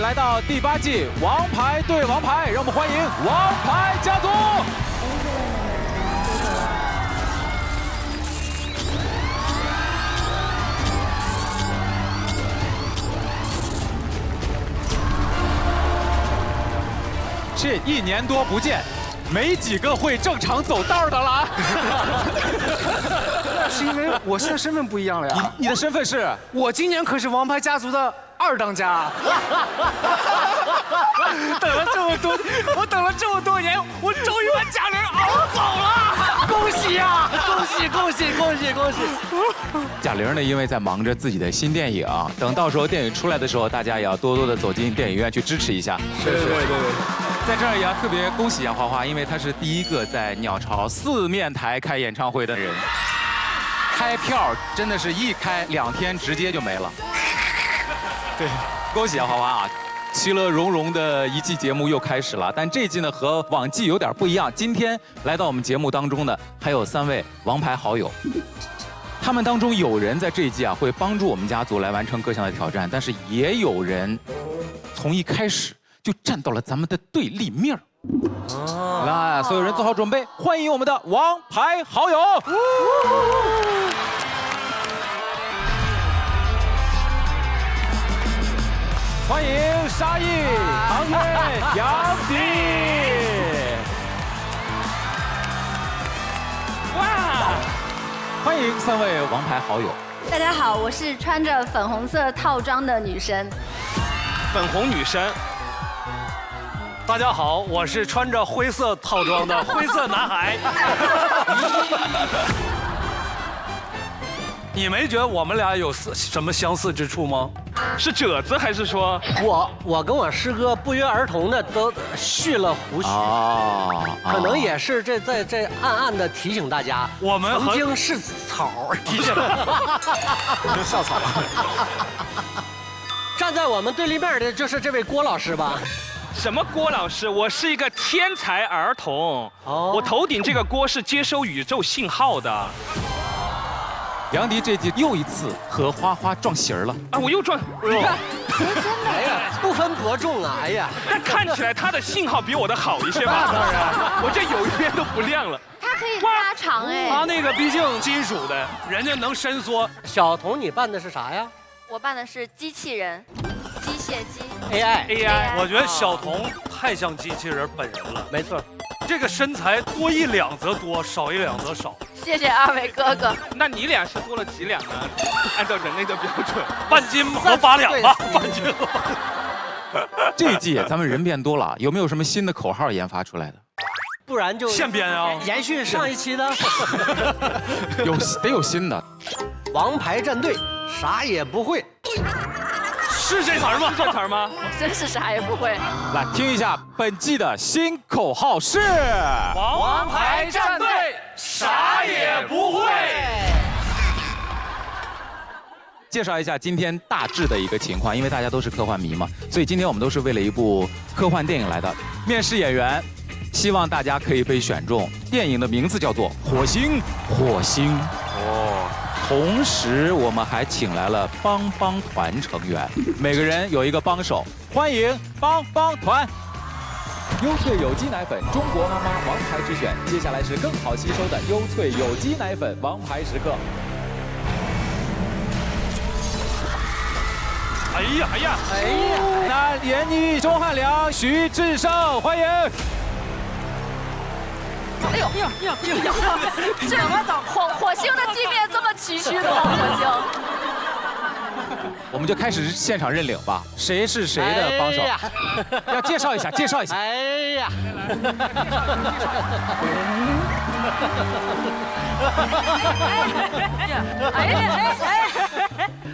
来到第8季《王牌对王牌》，让我们欢迎王牌家族。这1年多不见，没几个会正常走道的了。是因为我现在身份不一样了呀。你的身份是？我今年可是王牌家族的2当家。等了这么多，我等了这么多年，我终于把贾玲熬走了！恭喜呀！恭喜恭喜恭喜恭喜！贾玲呢，因为在忙着自己的新电影，等到时候电影出来的时候，大家也要多多的走进电影院去支持一下。对。在这儿也要特别恭喜一下花花，因为她是第1个在鸟巢4面台开演唱会的人。开票真的是一开2天直接就没了。对，恭喜啊花花啊！其乐融融的一季节目又开始了，但这季呢和往季有点不一样。今天来到我们节目当中的还有3位王牌好友，他们当中有人在这一季会帮助我们家族来完成各项的挑战，但是也有人从一开始就站到了咱们的对立面。来，所有人做好准备，欢迎我们的王牌好友。欢迎沙溢、唐嫣、杨迪。哇！欢迎3位王牌好友。大家好，我是穿着粉红色套装的女生。粉红女生。大家好，我是穿着灰色套装的灰色男孩。你没觉得我们俩有什么相似之处吗？是褶子还是说我跟我师哥不约而同的都蓄了胡须可能也是在暗暗的提醒大家，我们曾经是草，提醒校草。站在我们对立面的就是这位郭老师吧？什么郭老师？我是一个天才儿童。我头顶这个锅是接收宇宙信号的。杨迪这季又一次和花花撞型了啊！我又撞，你看，哎呀，不分伯仲啊！哎呀，但看起来他的信号比我的好一些吧？当然，我这有一边都不亮了。它可以拉长哎。他那个毕竟金属的，人家能伸缩。小童，你扮的是啥呀？我扮的是机器人，机械姬 AI。我觉得小童太像机器人本人了。没错。这个身材多1两则多，少1两则少。谢谢2位哥哥。那你俩是多了几两呢？按照人类的标准，半斤和8两吧，半斤。这一季咱们人变多了，有没有什么新的口号研发出来的？不然就现编啊，延续上一期的。得有新的。王牌战队啥也不会。是这词儿吗？是这词儿吗？真是啥也不会。来听一下本季的新口号是：王牌战队啥也不会。介绍一下今天大致的一个情况，因为大家都是科幻迷嘛，所以今天我们都是为了一部科幻电影来的。面试演员，希望大家可以被选中。电影的名字叫做《火星》，火星。同时，我们还请来了帮帮团成员，每个人有一个帮手，欢迎帮帮团。优萃有机奶粉，中国妈妈王牌之选。接下来是更好吸收的优萃有机奶粉王牌时刻。哎呀！那闫妮、钟汉良、徐志胜，欢迎。哎呦，这火星的地面这么崎岖的吗？火星。我们就开始现场认领吧，谁是谁的帮手？要介绍一下，介绍一下。哎呀！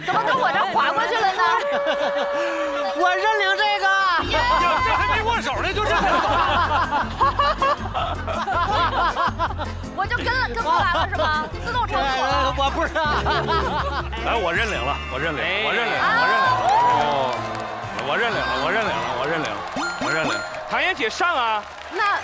怎么跟我这滑过去了呢？我认领这个。这还没握手呢，就认领。我就跟过来了是吗？自动transport了。我不知道。来，我认领了，我认领了。唐嫣姐上啊！那。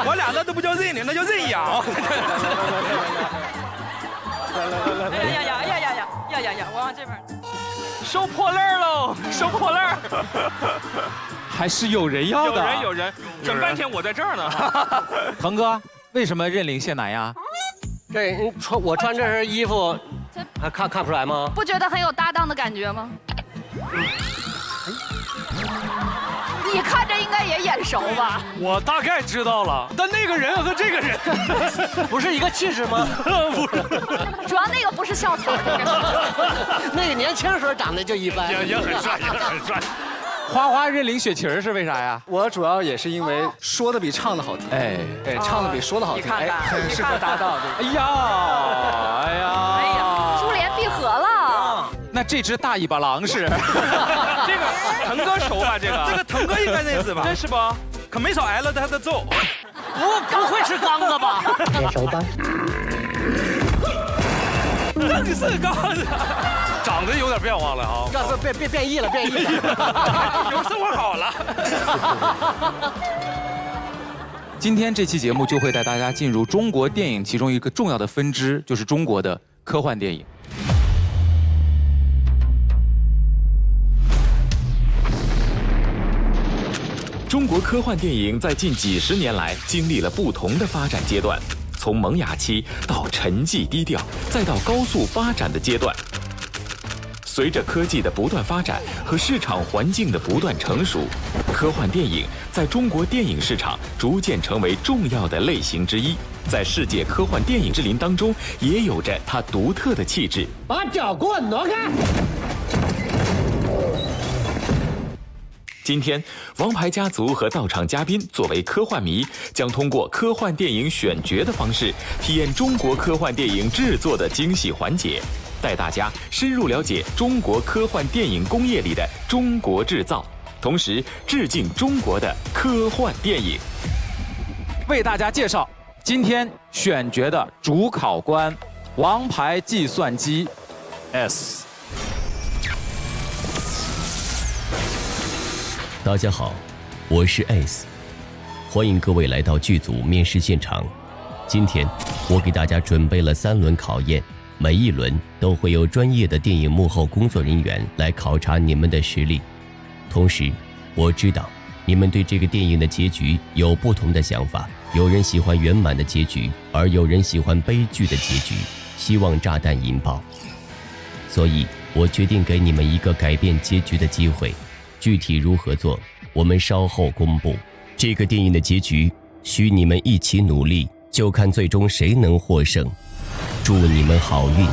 我俩那都不叫认领，那叫认养。呀！我往这边。收破烂喽，收破烂。还是有人要的。有人，整半天我在这儿呢。腾哥，为什么认领谢楠呀？这我穿这身衣服，还看不出来吗？不觉得很有搭档的感觉吗？你看着应该也眼熟吧？我大概知道了，但那个人和这个人不是一个气质吗？不是，主要那个不是校草，那个年轻时候长得就一般，也很帅，也很帅。花花认领雪琪儿是为啥呀？我主要也是因为说的比唱的好听，哎，对，唱的比说的好听，哎，很适合搭档。哎呀，珠联璧合了。那这只大尾巴狼是？这个腾哥熟吧？这个认识不？可没少挨了他的揍。不会是刚子吧？也熟吧？正是刚子。长得有点变化了啊！变异了，变异了，有生活好了。今天这期节目就会带大家进入中国电影其中一个重要的分支，就是中国的科幻电影。中国科幻电影在近几十年来经历了不同的发展阶段，从萌芽期到沉寂低调，再到高速发展的阶段。随着科技的不断发展和市场环境的不断成熟，科幻电影在中国电影市场逐渐成为重要的类型之一，在世界科幻电影之林当中也有着它独特的气质。把脚给我挪开！今天，王牌家族和到场嘉宾作为科幻迷，将通过科幻电影选角的方式，体验中国科幻电影制作的精细环节，带大家深入了解中国科幻电影工业里的中国制造，同时致敬中国的科幻电影。为大家介绍今天选角的主考官——王牌计算机 S。大家好，我是 Ace， 欢迎各位来到剧组面试现场。今天我给大家准备了3轮考验，每一轮都会有专业的电影幕后工作人员来考察你们的实力。同时，我知道你们对这个电影的结局有不同的想法，有人喜欢圆满的结局，而有人喜欢悲剧的结局，希望炸弹引爆。所以我决定给你们一个改变结局的机会。具体如何做，我们稍后公布。这个电影的结局需你们一起努力，就看最终谁能获胜。祝你们好运。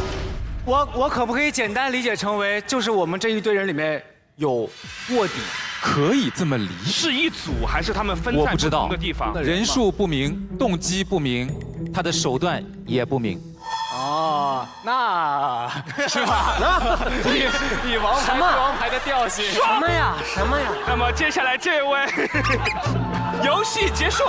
我可不可以简单理解成为，就是我们这一堆人里面有卧底？可以这么理解？是一组还是他们分在不同的地方？人数不明，动机不明，他的手段也不明。哦，那是吧？以王牌对王牌的调性。什么呀？那么接下来这位，游戏结束。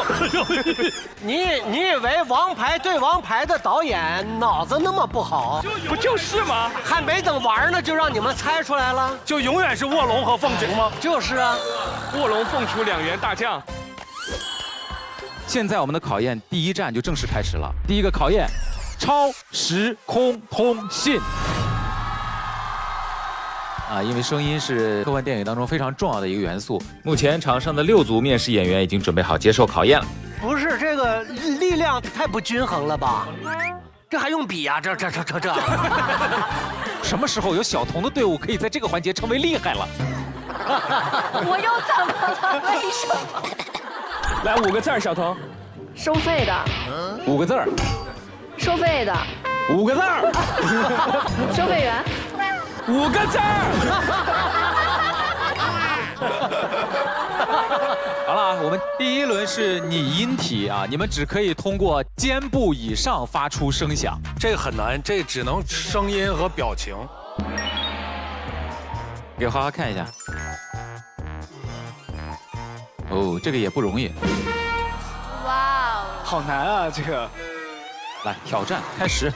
你以为王牌对王牌的导演脑子那么不好？不就是吗？还没等玩呢，就让你们猜出来了？就永远是卧龙和凤雏吗？就是啊，卧龙凤雏2员大将。现在我们的考验第一站就正式开始了。第一个考验。超时空通信因为声音是科幻电影当中非常重要的一个元素。目前场上的6组面试演员已经准备好接受考验了。不是这个力量太不均衡了吧？这还用比呀？这。什么时候有小童的队伍可以在这个环节成为厉害了？我又怎么了？为什么？来5个字，小童。收费的。5个字。收费的5个字儿，收费员5个字儿。好了，我们第1轮是拟音题你们只可以通过肩部以上发出声响，这个很难，这只能声音和表情。给花花看一下。哦，这个也不容易。哇哦，好难啊，这个。来，挑战开始。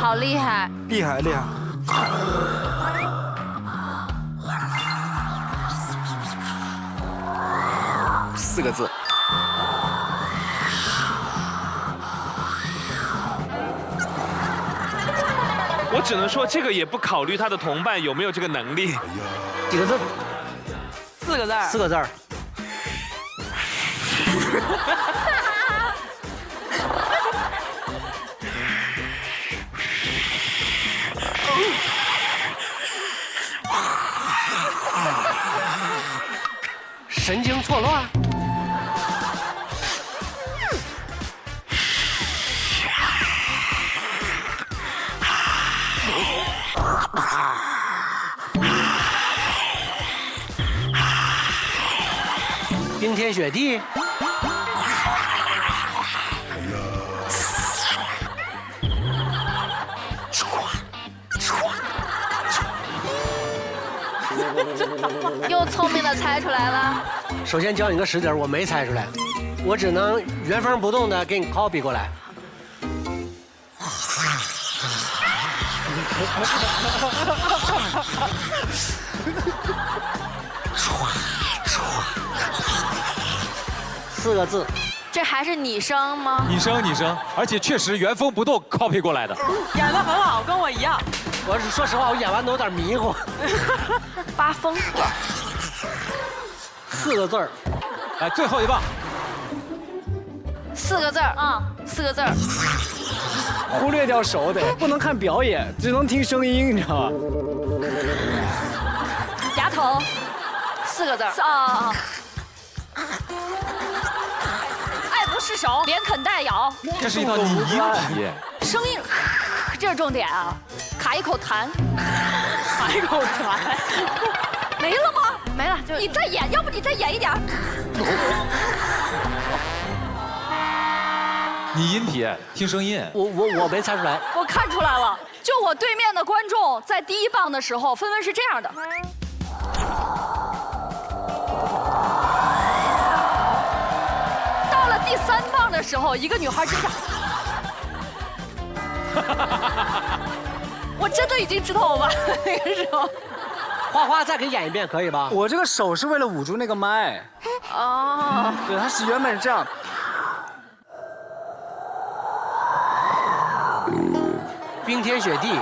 好厉害！厉害厉害。4个字。我只能说，这个也不考虑他的同伴有没有这个能力。几个字4个字。 ？4个字儿。神经错乱。冰天雪地。又聪明的猜出来了。首先教你个实底儿，我没猜出来，我只能原封不动的给你 copy 过来。4个字。这还是拟声吗？拟声，而且确实原封不动 copy 过来的。演得很好，跟我一样。我是说实话，我演完都有点迷糊。发疯。 4个字儿。来，最后一棒。 4个字儿啊，4个字儿。忽略掉手得，不能看表演，只能听声音，你知道吗？牙头，4个字儿啊。爱不释手，连啃带咬。这是一道拟音题。声音，这是重点啊！卡一口痰，卡一口痰。没了吗？没了，就你再演，要不你再演一点。拟音题，听声音。我没猜出来。我看出来了，就我对面的观众在第1棒的时候，纷纷是这样的。到了第3棒的时候，一个女孩真的，我真的已经知道我吧那个时候。花花再给演一遍可以吧？我这个手是为了捂住那个麦。哦。对，它是原本是这样。 冰天雪地，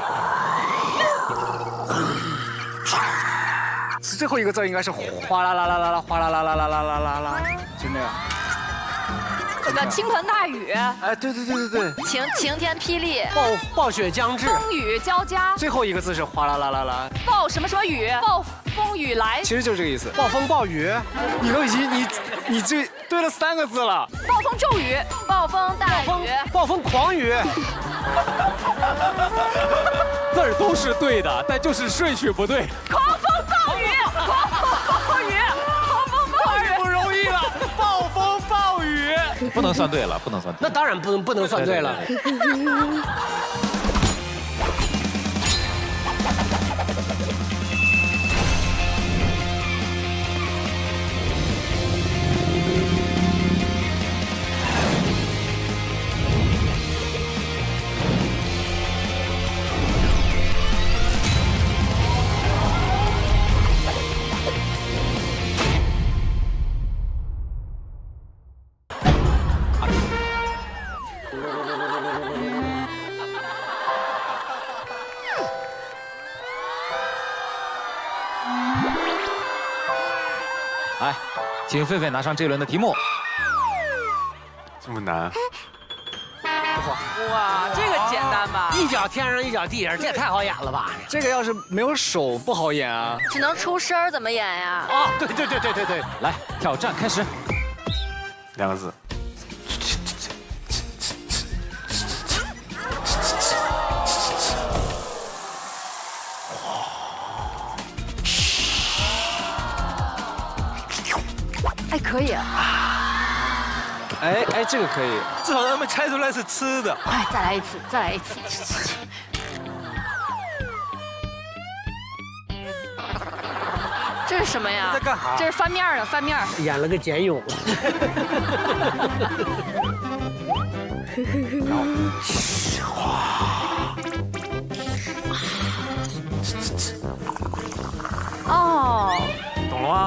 最后一个字应该是哗啦啦啦啦啦，哗啦啦啦啦啦啦啦啦，就那样。这个倾盆大雨，哎，对，晴天霹雳，暴雪将至，风雨交加。最后一个字是哗啦啦啦啦，暴什么什么雨，暴风雨来。其实就是这个意思。暴风暴雨，你都已经你这对了3个字了。暴风骤雨，暴风大雨，暴风狂雨。 字儿都是对的，但就是顺序不对。狂风暴雨，狂风暴雨，狂风暴雨，不容易了，暴风暴雨。不能算对了，不能算对。那当然不能算对了。来，请狒狒拿上这轮的题目。这么难？哇，这个简单吧？一脚天上一脚地上，这也太好演了吧！这个要是没有手不好演啊。只能出声儿，怎么演呀？啊，对，来，挑战开始。 2个字。哎，可以。哎，这个可以。至少让他们猜出来是吃的。快，再来一次，再来一次。这是什么呀？在干啥？这是翻面的，翻面。演了个茧蛹。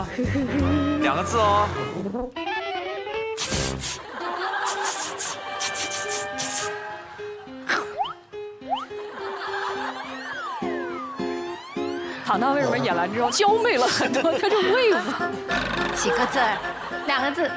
啊，2个字哦。唐唐为什么演完之后娇媚了很多？他就位子。几个字儿？2个字。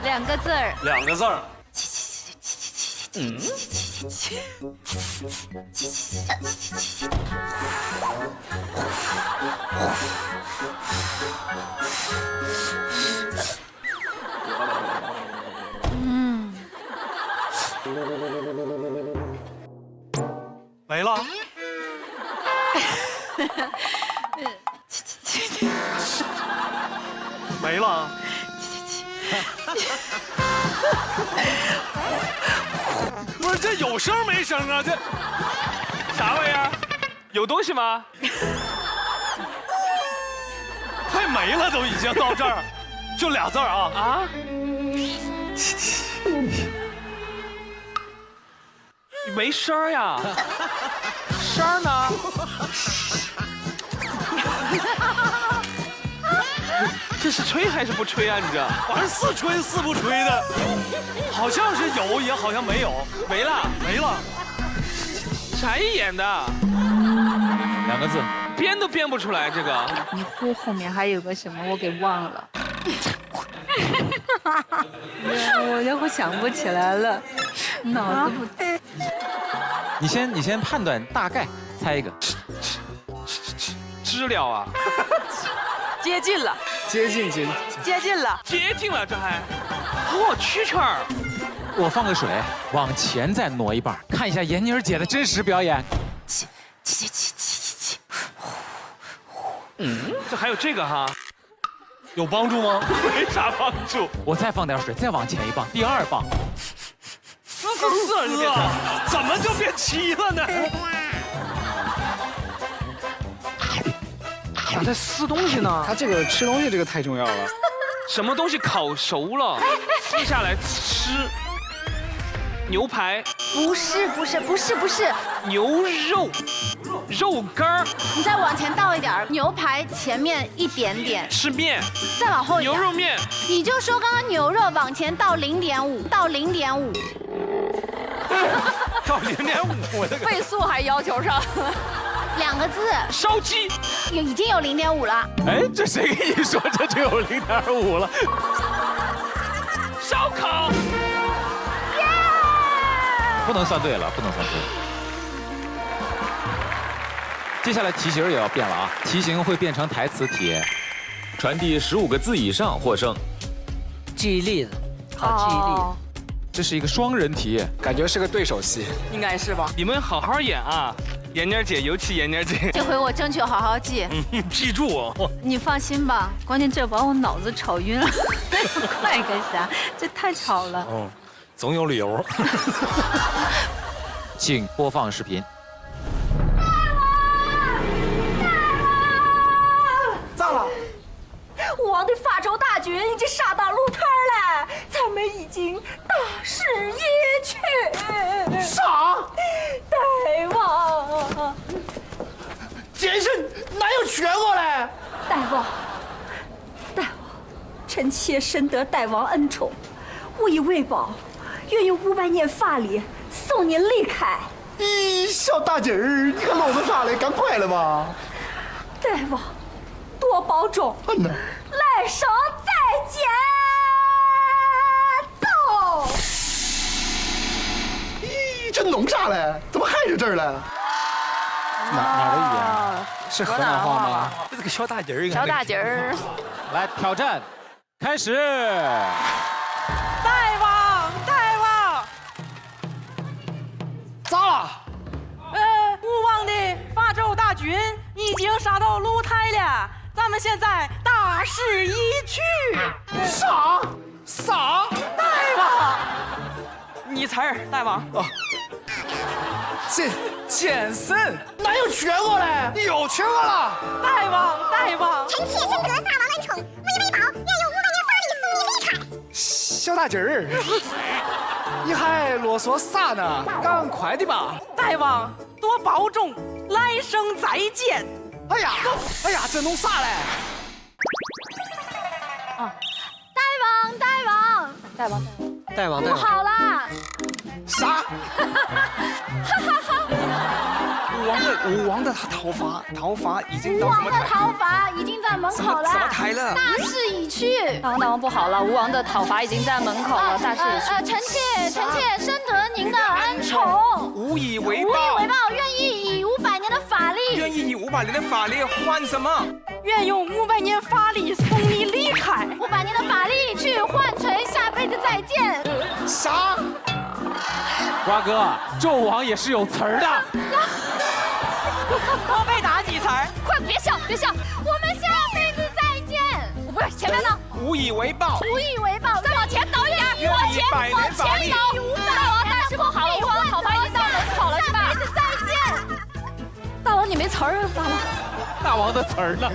2个字儿，2个字儿。没了。没了。不是，这有声没声啊？这啥玩意儿？有东西吗？快没了，都已经到这儿，就俩字儿啊啊！没声儿呀，声儿呢？这是吹还是不吹啊？你这反正似吹似不吹的，好像是有，也好像没有，没了，没了。谁演的？2个字，编都编不出来。这个你呼后面还有个什么，我给忘了。我想不起来了，脑子不。你先判断大概，猜一个。知了啊。接近了，接近了，这还，哦，蛐蛐儿。我放个水，往前再挪一半，看一下闫妮儿姐的真实表演。这还有这个哈，有帮助吗？没啥帮助。我再放点水，再往前一棒，第2棒。4啊，怎么就变7了呢？咋在撕东西呢？他这个吃东西这个太重要了。什么东西烤熟了，撕下来吃？牛排？不是，牛肉，肉干儿。你再往前倒一点，牛排前面一点点。吃面。再往后一点。牛肉面。你就说刚刚牛肉往前倒0.5，倒0.5。到0.5，我这个倍速还要求上。2个字。烧鸡。已经有0.5了。哎，这谁跟你说这就有0.5了？烧烤。不能算对了。接下来题型也要变了啊，题型会变成台词题，传递15个字以上获胜。记忆力的，靠记忆力。这是一个双人题，感觉是个对手戏，应该是吧？你们好好演啊，闫妮儿姐，尤其闫妮儿姐。这回我争取好好记。记住我。你放心吧，关键这把我脑子吵晕了。快个啥？这太吵了。嗯，总有理由。请播放视频。咋了？我王的法州大军已经杀到露台了，咱们已经大势已去。啥？大王，奸臣哪有缺我嘞？大王，臣妾深得大王恩宠，无以为报，愿用500年法力送您离开。咦，小大姐儿，你可搂着啥嘞？赶快了吧！大王，多保重。来生再见。走。咦，这弄啥嘞？怎么还是这儿了？哪的语言？是河南话吗？这个小大姐儿，小大姐儿，来挑战，开始。大王，咋了？吴王的法州大军已经杀到露台了，咱们现在大势已去。啥？大王，你词儿，大王。哦，健身哪有缺我嘞？有缺我了。大王。臣妾深得大王恩宠，微微宝愿用500年法力送你离开。小大鸡儿，你还啰嗦啥呢？赶快的吧！大王多保重，来生再见。哎呀，这弄啥嘞？啊，大王，不好啦！啥？吴王的桃花已经到什么台？桃花已经在门口了。什么台了？大势已去。大王不好了，吴王的讨伐已经在门口了，大势已去。臣妾深得您的恩宠，无以为报，愿意以500年的法力。愿意以500年的法力换什么？愿用500年法力送你离开。500年的法力去换成下辈子再见。啥？瓜哥，纣王也是有词儿的。多背打几词儿。快别笑，我们下辈子再见。不是前面呢？无以为报，再往前倒一点，往前倒。大王大事不好了，吴王讨伐已经到门口了，是吧？下辈子再见。大王你没词儿啊，大王的词儿呢？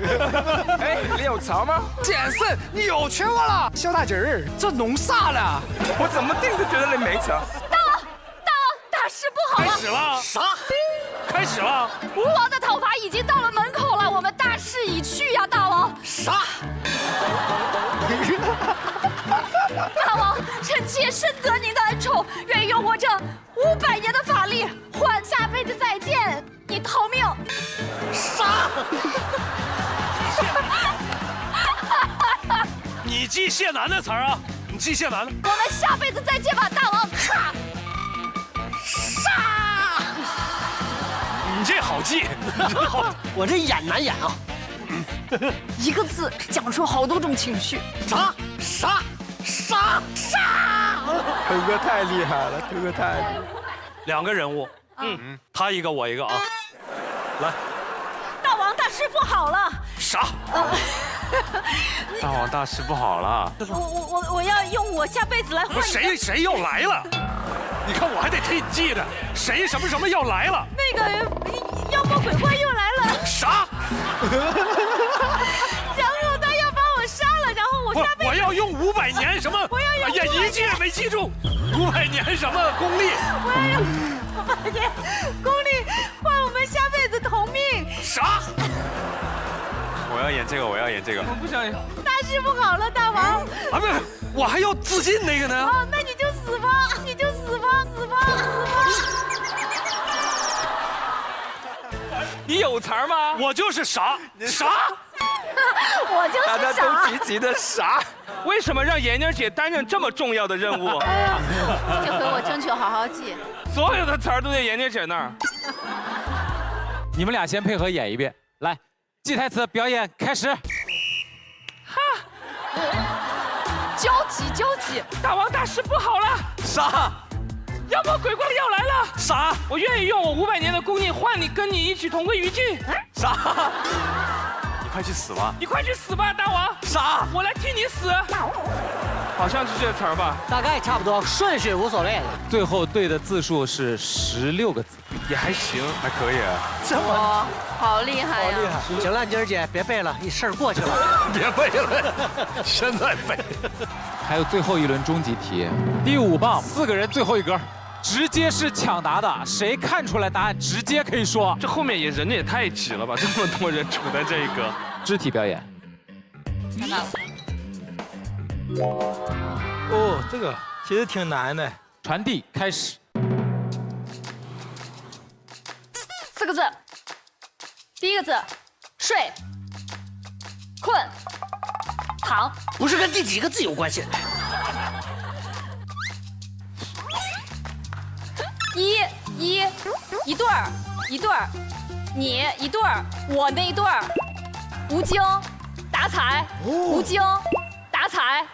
哎，你有词吗？健身，你又缺我了。小大鸡儿，这弄啥了？我怎么定就觉得你没词？大王，大事不好了！开始了？啥？开始了？吴王的讨伐已经到了门口了，我们大势已去呀，大王。啥？大王，臣妾深得您的恩宠，愿意用我这500年的法力换下辈子再见。你逃命！啥？你记谢楠的词儿啊！你记谢楠的。我们下辈子再见吧，大王。杀！你这好记，我这演难演啊！一个字讲出好多种情绪。啥？头哥太厉害了，2个人物，他一个我一个啊，来。大王大事不好了。啥？大王大事不好了。我要用我下辈子来换。谁又来了？你看我还得替你记着，谁什么又来了？那个妖魔鬼怪又来了。啥？然后他要把我杀了，然后我下辈子我要用500年什么？哎呀，一句也没记住。500年什么功力？我要用500年功力换我们下辈子同命。啥？我要演这个。我不想演。大事不好了，大王。啊，不是，我还要自尽那个呢。哦，那你就死吧。你有词儿吗？我就是傻。我就是傻。大家都急的傻。为什么让妍妮姐担任这么重要的任务？这回我争取好好记。所有的词儿都在妍妮姐那儿。你们俩先配合演一遍，来，记台词，表演开始。焦急。大王大事不好了。啥？妖魔鬼怪要来了。啥？我愿意用我500年的功力换你，跟你一起同归于尽。啥？你快去死吧！你快去死吧，大王！啥？我来替你死。好像是这词儿吧？大概差不多，顺序无所谓了。最后对的字数是16个字，也还行，还可以。这么好厉害呀！行了，妮儿姐别背了，一事儿过去了。别背了，现在背。还有最后一轮终极题，第5棒，4个人最后一格，直接是抢答的，谁看出来答案直接可以说。这后面人也太挤了吧，这么多人处在这一个。肢体表演。看到了。哦，这个其实挺难的。传递开始。 4个字，第一个字，睡，困，躺，不是跟第几个字有关系。一对儿，你一对儿，我那一对儿，无精打采，无精打采。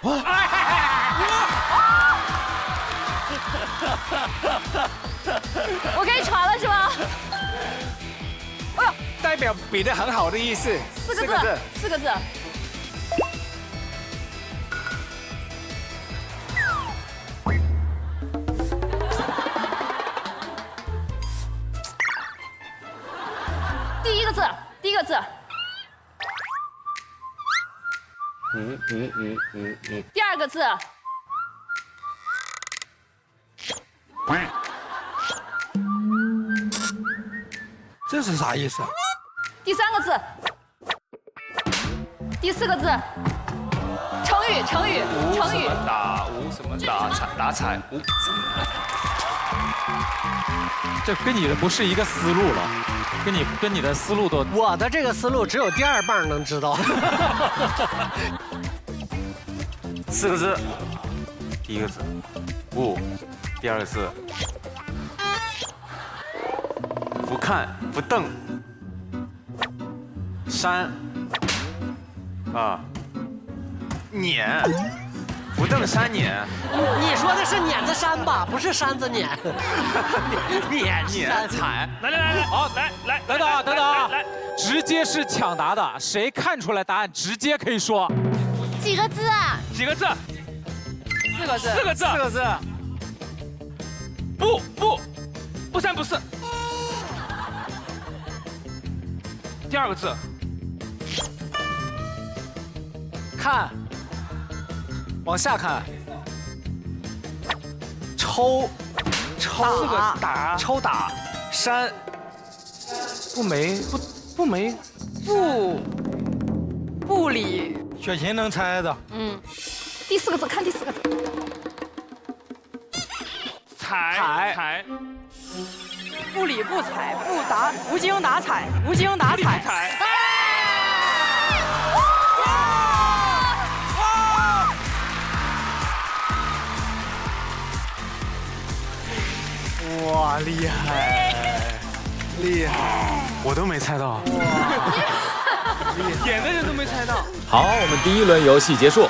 我可以传了是吧？哎呦，代表比得很好的意思。四个字。第一个字，第一个字。第二个字。这是啥意思啊？第三个字。第四个字。成语。无什么打彩无。这跟你的不是一个思路了，跟你的思路都。我的这个思路只有第二棒能知道。4个字，第一个字，不，第二个字，不看不瞪，山，撵，不瞪山撵。你说的是碾子山吧？不是山子撵。撵踩。来，好，来，等等啊！直接是抢答的，谁看出来答案直接可以说。几个字啊？几个字？4个字。4个字。4个字。不三不四。第二个字。看，往下看。抽打，山，不理。雪琴能猜的。第4个字，看第4个字。踩。不理不睬不打，无精打采，无精打采。哇，厉害！我都没猜到。点的人都没猜到。好，我们第一轮游戏结束。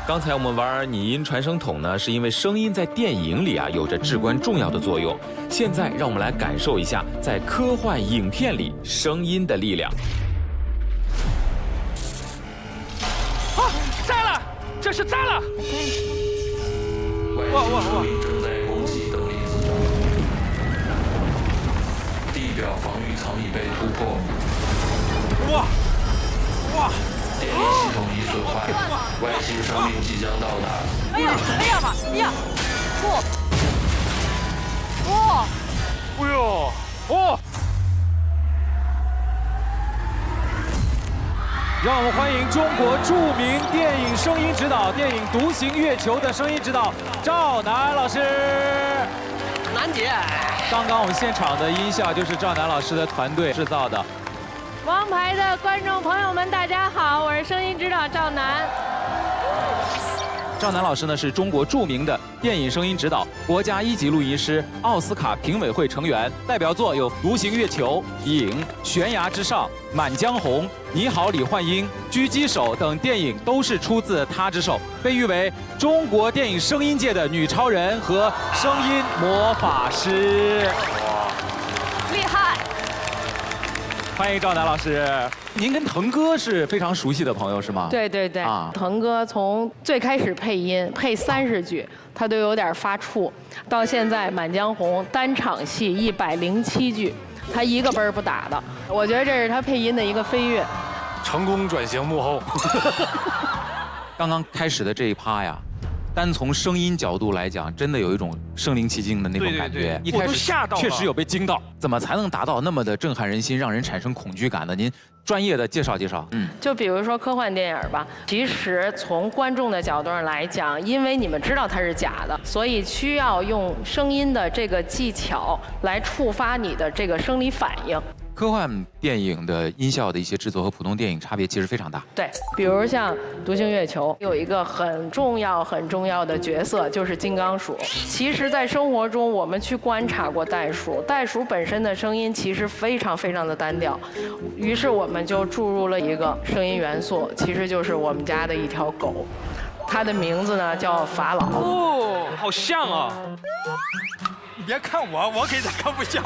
刚才我们玩拟音传声筒呢，是因为声音在电影里有着至关重要的作用。现在让我们来感受一下在科幻影片里声音的力量。在了，这是在了。哇！正在攻击等离子罩，地表防御舱已被突破。哇！电力系统已损坏，外星生命即将到达。哎呀！让我们欢迎中国著名电影声音指导、电影《独行月球》的声音指导赵楠老师。楠姐，刚刚我们现场的音效就是赵楠老师的团队制造的。王牌的观众朋友们，大家好，我是声音指导赵楠。赵楠老师呢是中国著名的电影声音指导、国家1级录音师、奥斯卡评委会成员，代表作有《独行月球》、《影》、《悬崖之上》、《满江红》、《你好，李焕英》、《狙击手》等电影都是出自他之手，被誉为中国电影声音界的女超人和声音魔法师。厉害！欢迎赵楠老师。您跟腾哥是非常熟悉的朋友是吗？对，腾哥从最开始配音配30句，他都有点发怵，到现在《满江红》单场戏107句，他一个奔不打的。我觉得这是他配音的一个飞跃。成功转型幕后。刚刚开始的这一趴呀，单从声音角度来讲，真的有一种身临其境的那种感觉。一开始确实有被惊到，怎么才能达到那么的震撼人心，让人产生恐惧感呢？您专业的介绍介绍。就比如说科幻电影吧，其实从观众的角度上来讲，因为你们知道它是假的，所以需要用声音的这个技巧来触发你的这个生理反应。科幻电影的音效的一些制作和普通电影差别其实非常大。对，比如像《独行月球》有一个很重要的角色，就是金刚鼠。其实，在生活中我们去观察过袋鼠，袋鼠本身的声音其实非常的单调，于是我们就注入了一个声音元素，其实就是我们家的一条狗，它的名字呢叫法老。哦，好像啊。你别看我给他可不像。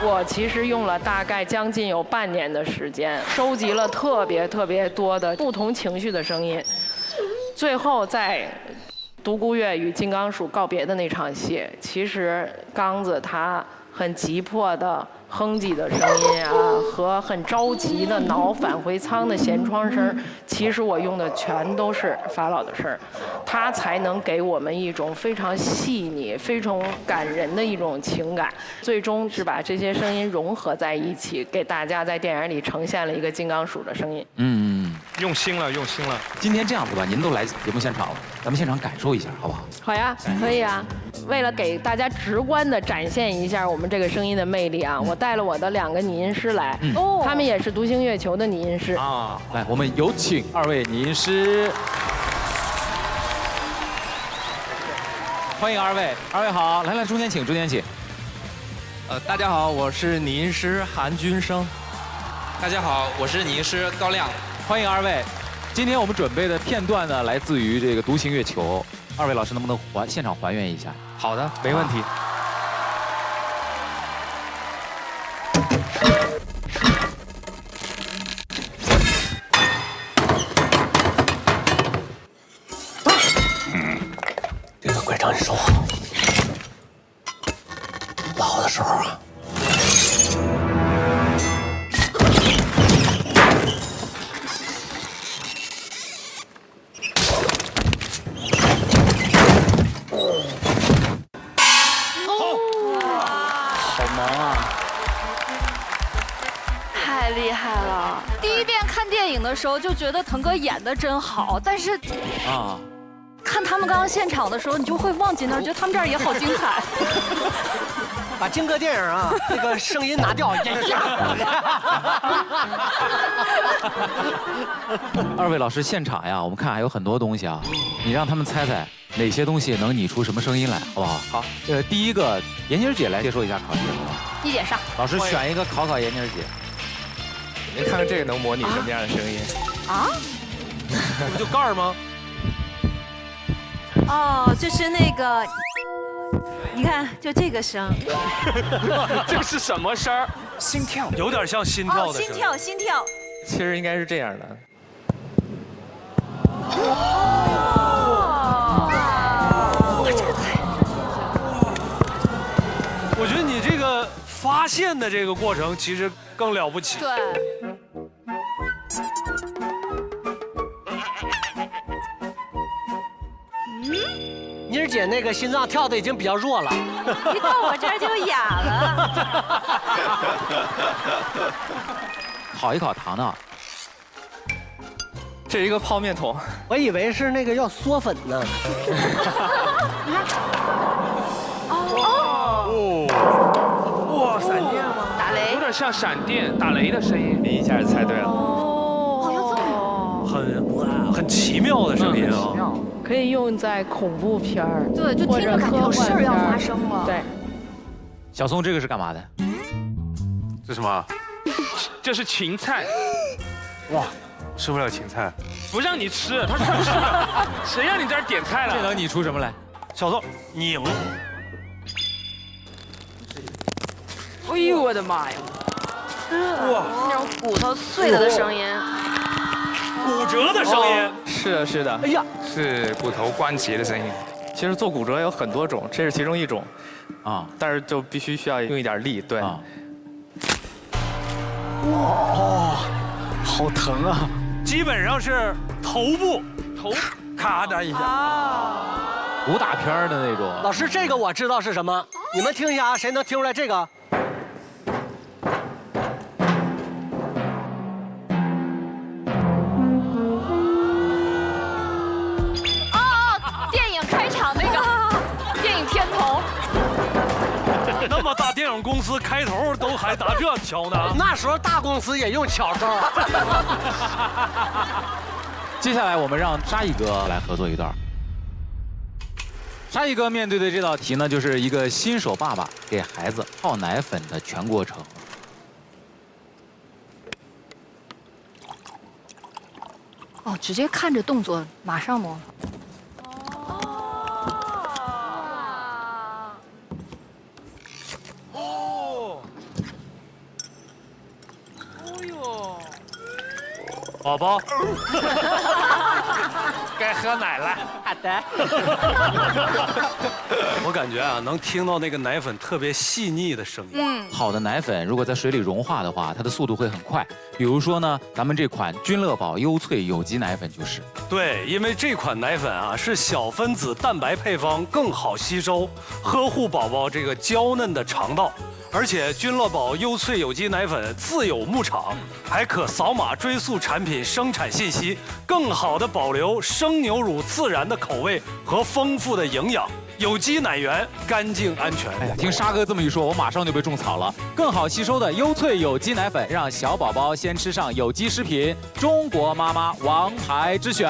我其实用了大概将近有半年的时间，收集了特别多的不同情绪的声音，最后在《独独孤月与金刚鼠告别的那场戏，其实刚子他很急迫的哼唧的声音啊，和很着急的挠返回舱的舷窗声，其实我用的全都是法老的声儿，他才能给我们一种非常细腻、非常感人的一种情感。最终是把这些声音融合在一起，给大家在电影里呈现了一个金刚鼠的声音。用心了，用心了。今天这样子吧，您都来节目现场了，咱们现场感受一下，好不好？好呀，可以啊。为了给大家直观的展现一下我们这个声音的魅力啊，我带了我的2个拟音师来，他们也是独行月球的拟音师啊。来，我们有请2位拟音师，欢迎2位，2位好，来中间请，中间请。大家好，我是拟音师韩君生。大家好，我是拟音师高亮。欢迎2位。今天我们准备的片段呢，来自于这个《独行月球》，2位老师能不能现场还原一下？好的，没问题。这个拐杖你收好，老的时候啊。太厉害了！第一遍看电影的时候就觉得腾哥演的真好，但是看他们刚刚现场的时候，你就会忘记那儿，觉得他们这儿也好精彩。把金哥电影啊那个声音拿掉，演一下。2位老师现场呀，我们看还有很多东西啊，你让他们猜猜哪些东西能拟出什么声音来，好不好？好。第一个，闫妮儿姐来接受一下考试，好不好？一姐上。老师选一个考闫妮儿姐。您看看这个能模拟什么样的声音？啊？不就盖儿吗？哦，就是那个，你看，就这个声。这个是什么声儿？心跳，有点像心跳的声。心跳，心跳。其实应该是这样的。我觉得你这个发现的这个过程其实更了不起。对。妮儿姐那个心脏跳的已经比较弱了，一到我这儿就哑了。考一考糖糖。这是一个泡面桶，我以为是那个要嗦粉呢。哇，闪电吗？打雷，有点像闪电打雷的声音。你一下就猜对了。哦，要这么很奇妙的声音啊。可以用在恐怖片儿，对，就听着感觉有事儿要发生了。对。小宋，这个是干嘛的？这什么？这是芹菜。哇，吃不了芹菜。不让你吃，他说不吃的，谁让你在这儿点菜了？这能拟出什么来？小宋，拧。哎呦我的妈呀！哇，那种骨头碎了的声音。骨折的声音。是的，是的。哎呀，是骨头关节的声音。其实做骨折有很多种，这是其中一种。啊，但是就必须需要用一点力，对。哇，好疼啊！基本上是头部咔的一下。武打片的那种。老师，这个我知道是什么，你们听一下啊，谁能听出来这个？电影开场那个电影片头。那么大电影公司开头都还打这敲呢？那时候大公司也用巧招。接下来我们让沙溢哥来合作一段。沙溢哥面对的这道题呢，就是一个新手爸爸给孩子泡奶粉的全过程。哦，直接看着动作马上模仿。宝宝。该喝奶了。好的。我感觉啊，能听到那个奶粉特别细腻的声音。好的奶粉如果在水里融化的话，它的速度会很快。比如说呢，咱们这款君乐宝优萃有机奶粉就是。对，因为这款奶粉啊是小分子蛋白配方，更好吸收，呵护宝宝这个娇嫩的肠道。而且君乐宝优萃有机奶粉自有牧场，还可扫码追溯产品生产信息，更好的保留生牛乳自然的口味和丰富的营养。有机奶源，干净安全。哎呀，听沙哥这么一说，我马上就被种草了。更好吸收的优萃有机奶粉，让小宝宝先吃上有机食品，中国妈妈王牌之选。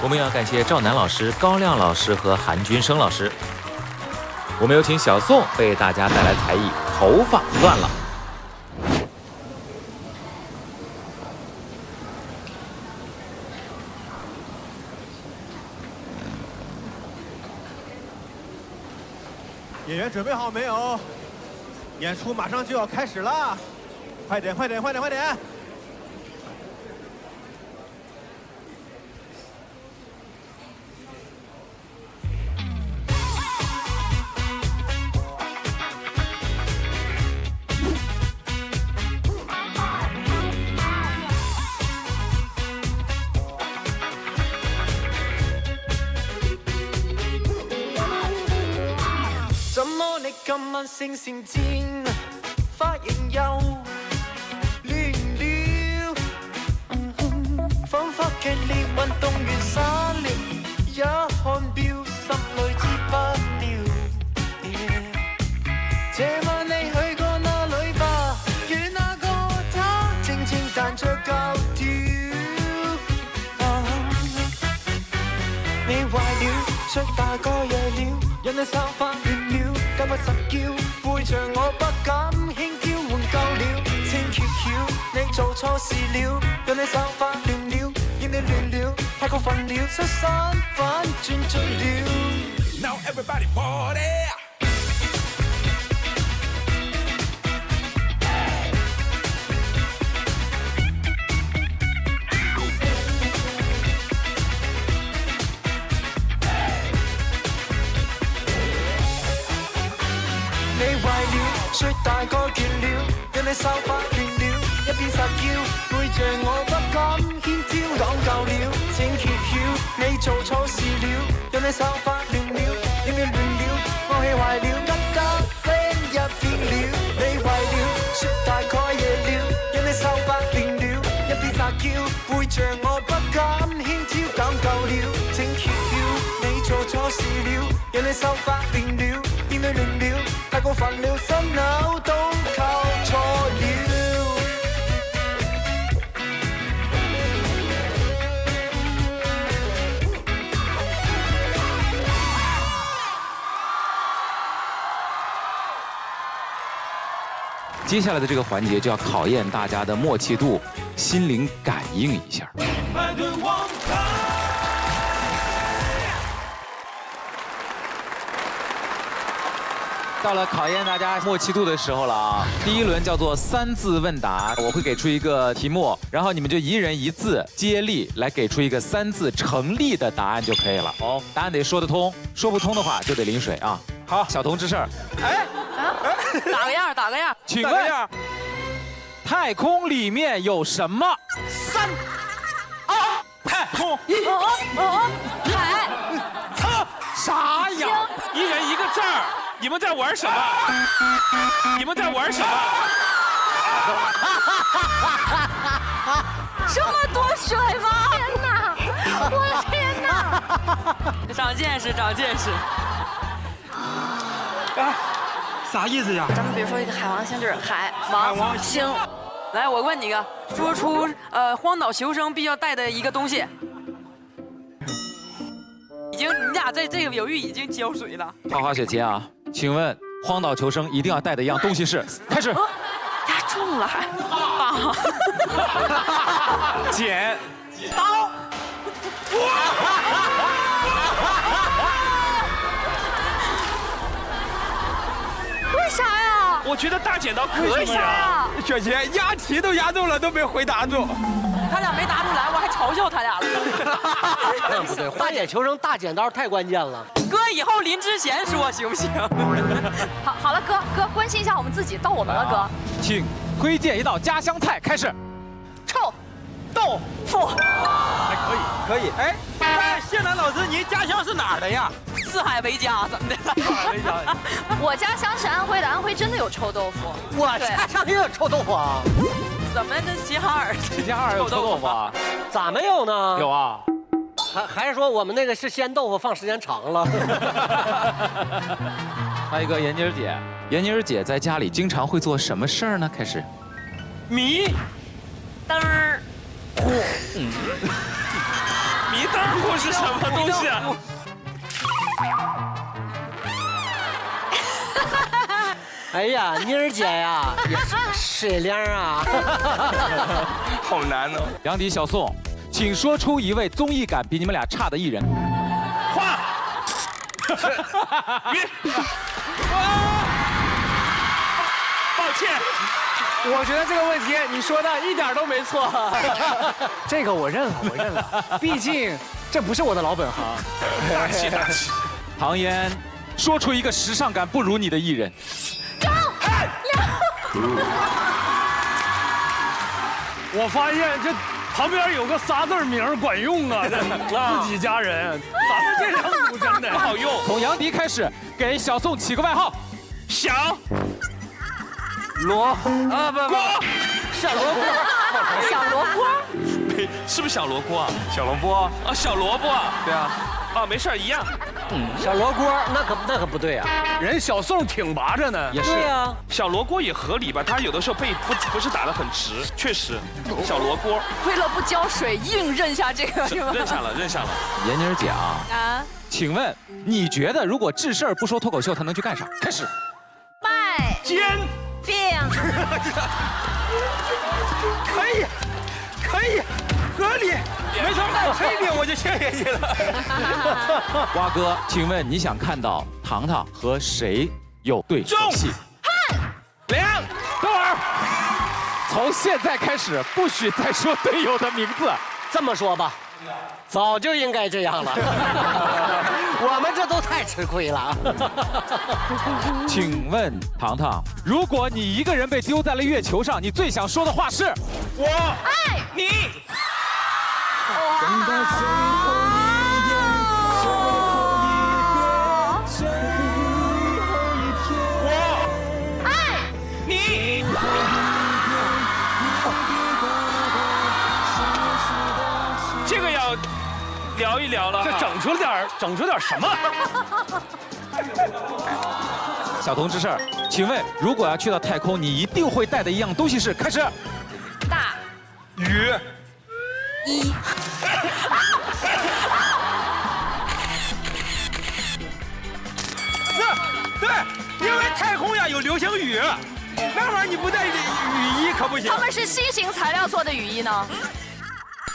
我们要感谢赵楠老师、高亮老师和韩军生老师。我们有请小宋为大家带来才艺头发乱了。演员准备好没有？演出马上就要开始了，快点，快点，快点，快点！怎麼你今晚聲線尖，髮型又亂了，彷彿劇烈運動員灑了一看表，心裏知不了。這晚你去過哪裏吧？與那個他靜靜彈着教條。你壞了，摔大個夜了，讓你手發亂了。今日實叫背着我不敢輕佻換夠了，請揭曉你做錯事了，讓你手發亂了，讓你亂了，太過分了，失身反轉醉了。Now everybody party！摔大個倦了，讓你手發亂了，一邊撒嬌，背着我不敢牽招，講夠了，請揭曉你做錯事了，讓你手發亂了，讓你亂了，我氣壞了，得得聲一變了，你壞了，摔大個夜了，讓你手發亂了，一邊撒嬌，背着我不敢牽招，講夠了，請揭曉你做錯事了，讓你手發亂了，讓你亂了。太過分了，心扭都靠錯了。接下来的这个环节就要考验大家的默契度、心灵感应一下。到了考验大家默契度的时候了啊！第一轮叫做3字问答，我会给出一个题目，然后你们就一人一字接力来给出一个3字成立的答案就可以了。哦，答案得说得通，说不通的话就得淋水啊。好，小童之事儿。哎，打个样，打个样。请问，太空里面有什么？3、2、太空海。啥呀？一人一个字儿。你们在玩什么？你们在玩什么？这么多水吗？天哪！我的天哪！长见识，长见识。啊，啥意思呀？咱们比如说一个海王星就是海王星。来，我问你一个，说出荒岛求生必要带的一个东西。你俩在这个领域已经浇水了。花花雪姐啊，请问荒岛求生一定要带的一样东西是？开始。呀，中了还啊！剪刀。为啥呀？我觉得大剪刀可以啊。雪姐押题都押中了，都没回答住。他俩没答出来。来，我还嘲笑他俩了。那不对，花点求生大剪刀太关键了。哥，以后临之前说行不行？好了，哥，关心一下我们自己，到我们了，哥。请推荐一道家乡菜，开始。臭豆腐，还可以。哎，谢楠老师，您家乡是哪儿的呀？四海为家，怎么的？四海为家。我家乡是安徽的，安徽真的有臭豆腐。我家乡也有臭豆腐啊。怎么这齐齐哈尔有臭豆腐啊？咋没有呢？有啊。还是说我们那个是鲜豆腐放时间长了？还有一个闫妮儿姐，闫妮儿姐在家里经常会做什么事儿呢？开始。迷灯糊。迷灯糊是什么东西啊？哎呀，妮儿姐呀，也是水灵啊，好难哦。杨迪、小宋，请说出一位综艺感比你们俩差的艺人。花。抱歉，我觉得这个问题你说的一点都没错。这个我认了，毕竟这不是我的老本行。大气。唐嫣，说出一个时尚感不如你的艺人。我发现这旁边有个仨字名管用啊，自己家人，咱们这张图真的不好用。从杨迪开始，给小宋起个外号。小罗啊不，小萝卜，小萝卜，是不是小萝卜啊？小萝卜啊，小萝卜，对啊。啊，没事，一样。小罗锅那可不对啊，人小宋挺拔着呢。也是。对啊，小罗锅也合理吧？他有的时候背不是打得很直，确实。小罗锅为了不浇水，硬认下这个是吧？认下了。闫妮儿姐啊，请问你觉得如果治事儿不说脱口秀，他能去干啥？开始。卖煎饼。可以，合理。没错，这一点我就谢谢你了。瓜哥，请问你想看到糖糖和谁有对手戏？梁等会儿，从现在开始不许再说队友的名字。这么说吧，早就应该这样了。我们这都太吃亏了。请问糖糖，如果你一个人被丢在了月球上，你最想说的话是？我爱你。等到最后一眼，最后一天，我爱你。这个要聊一聊了，这整出点什么？小童之事儿，请问如果要去到太空，你一定会带的一样东西是？开始。大鱼。一。对，因为太空呀有流星雨，那玩意儿你不带雨衣可不行。他们是新型材料做的雨衣呢。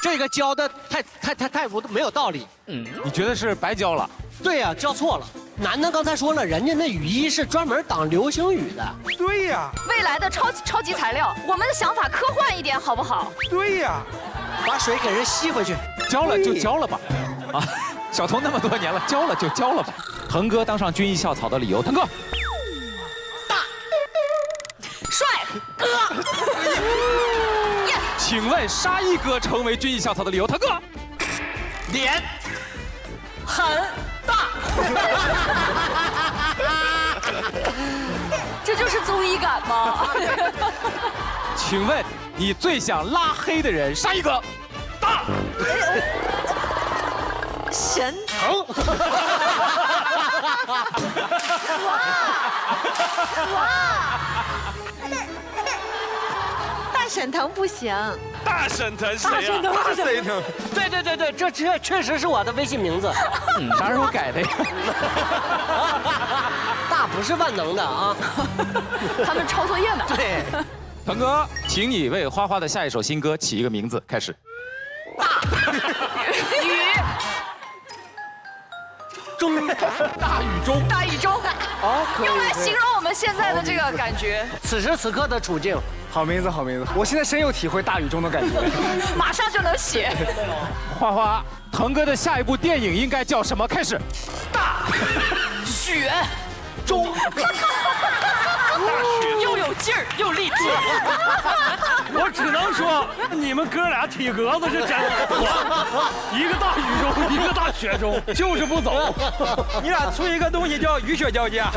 这个教的太没有道理。你觉得是白教了？对呀，教错了。楠楠刚才说了，人家那雨衣是专门挡流星雨的。对呀。未来的超级材料，我们的想法科幻一点好不好？对呀。把水给人吸回去，交了就交了吧。啊，小童那么多年了，交了就交了吧。腾哥当上军艺校草的理由，腾哥。大。帅哥。请问沙溢哥成为军艺校草的理由，腾哥。脸。很大。这就是综艺感吗？请问你最想拉黑的人，沙溢哥。大。神疼。哇！大沈腾不行。大沈腾谁呀？大沈腾。对，这确实是我的微信名字。啥时候改的呀？大不是万能的啊。他们抄作业呢。对。腾哥，请你为花花的下一首新歌起一个名字，开始。大。雨。中，大雨中，大雨中，可以用来形容我们现在的这个感觉。此时此刻的处境。好名字，好名字！我现在深有体会大雨中的感觉，马上就能写。花花，腾哥的下一部电影应该叫什么？开始。大雪中，又有劲儿又励志。我只能说，你们哥俩体格子是真好，一个大雨中，一个大雪中，就是不走。你俩出一个东西叫雨雪交加。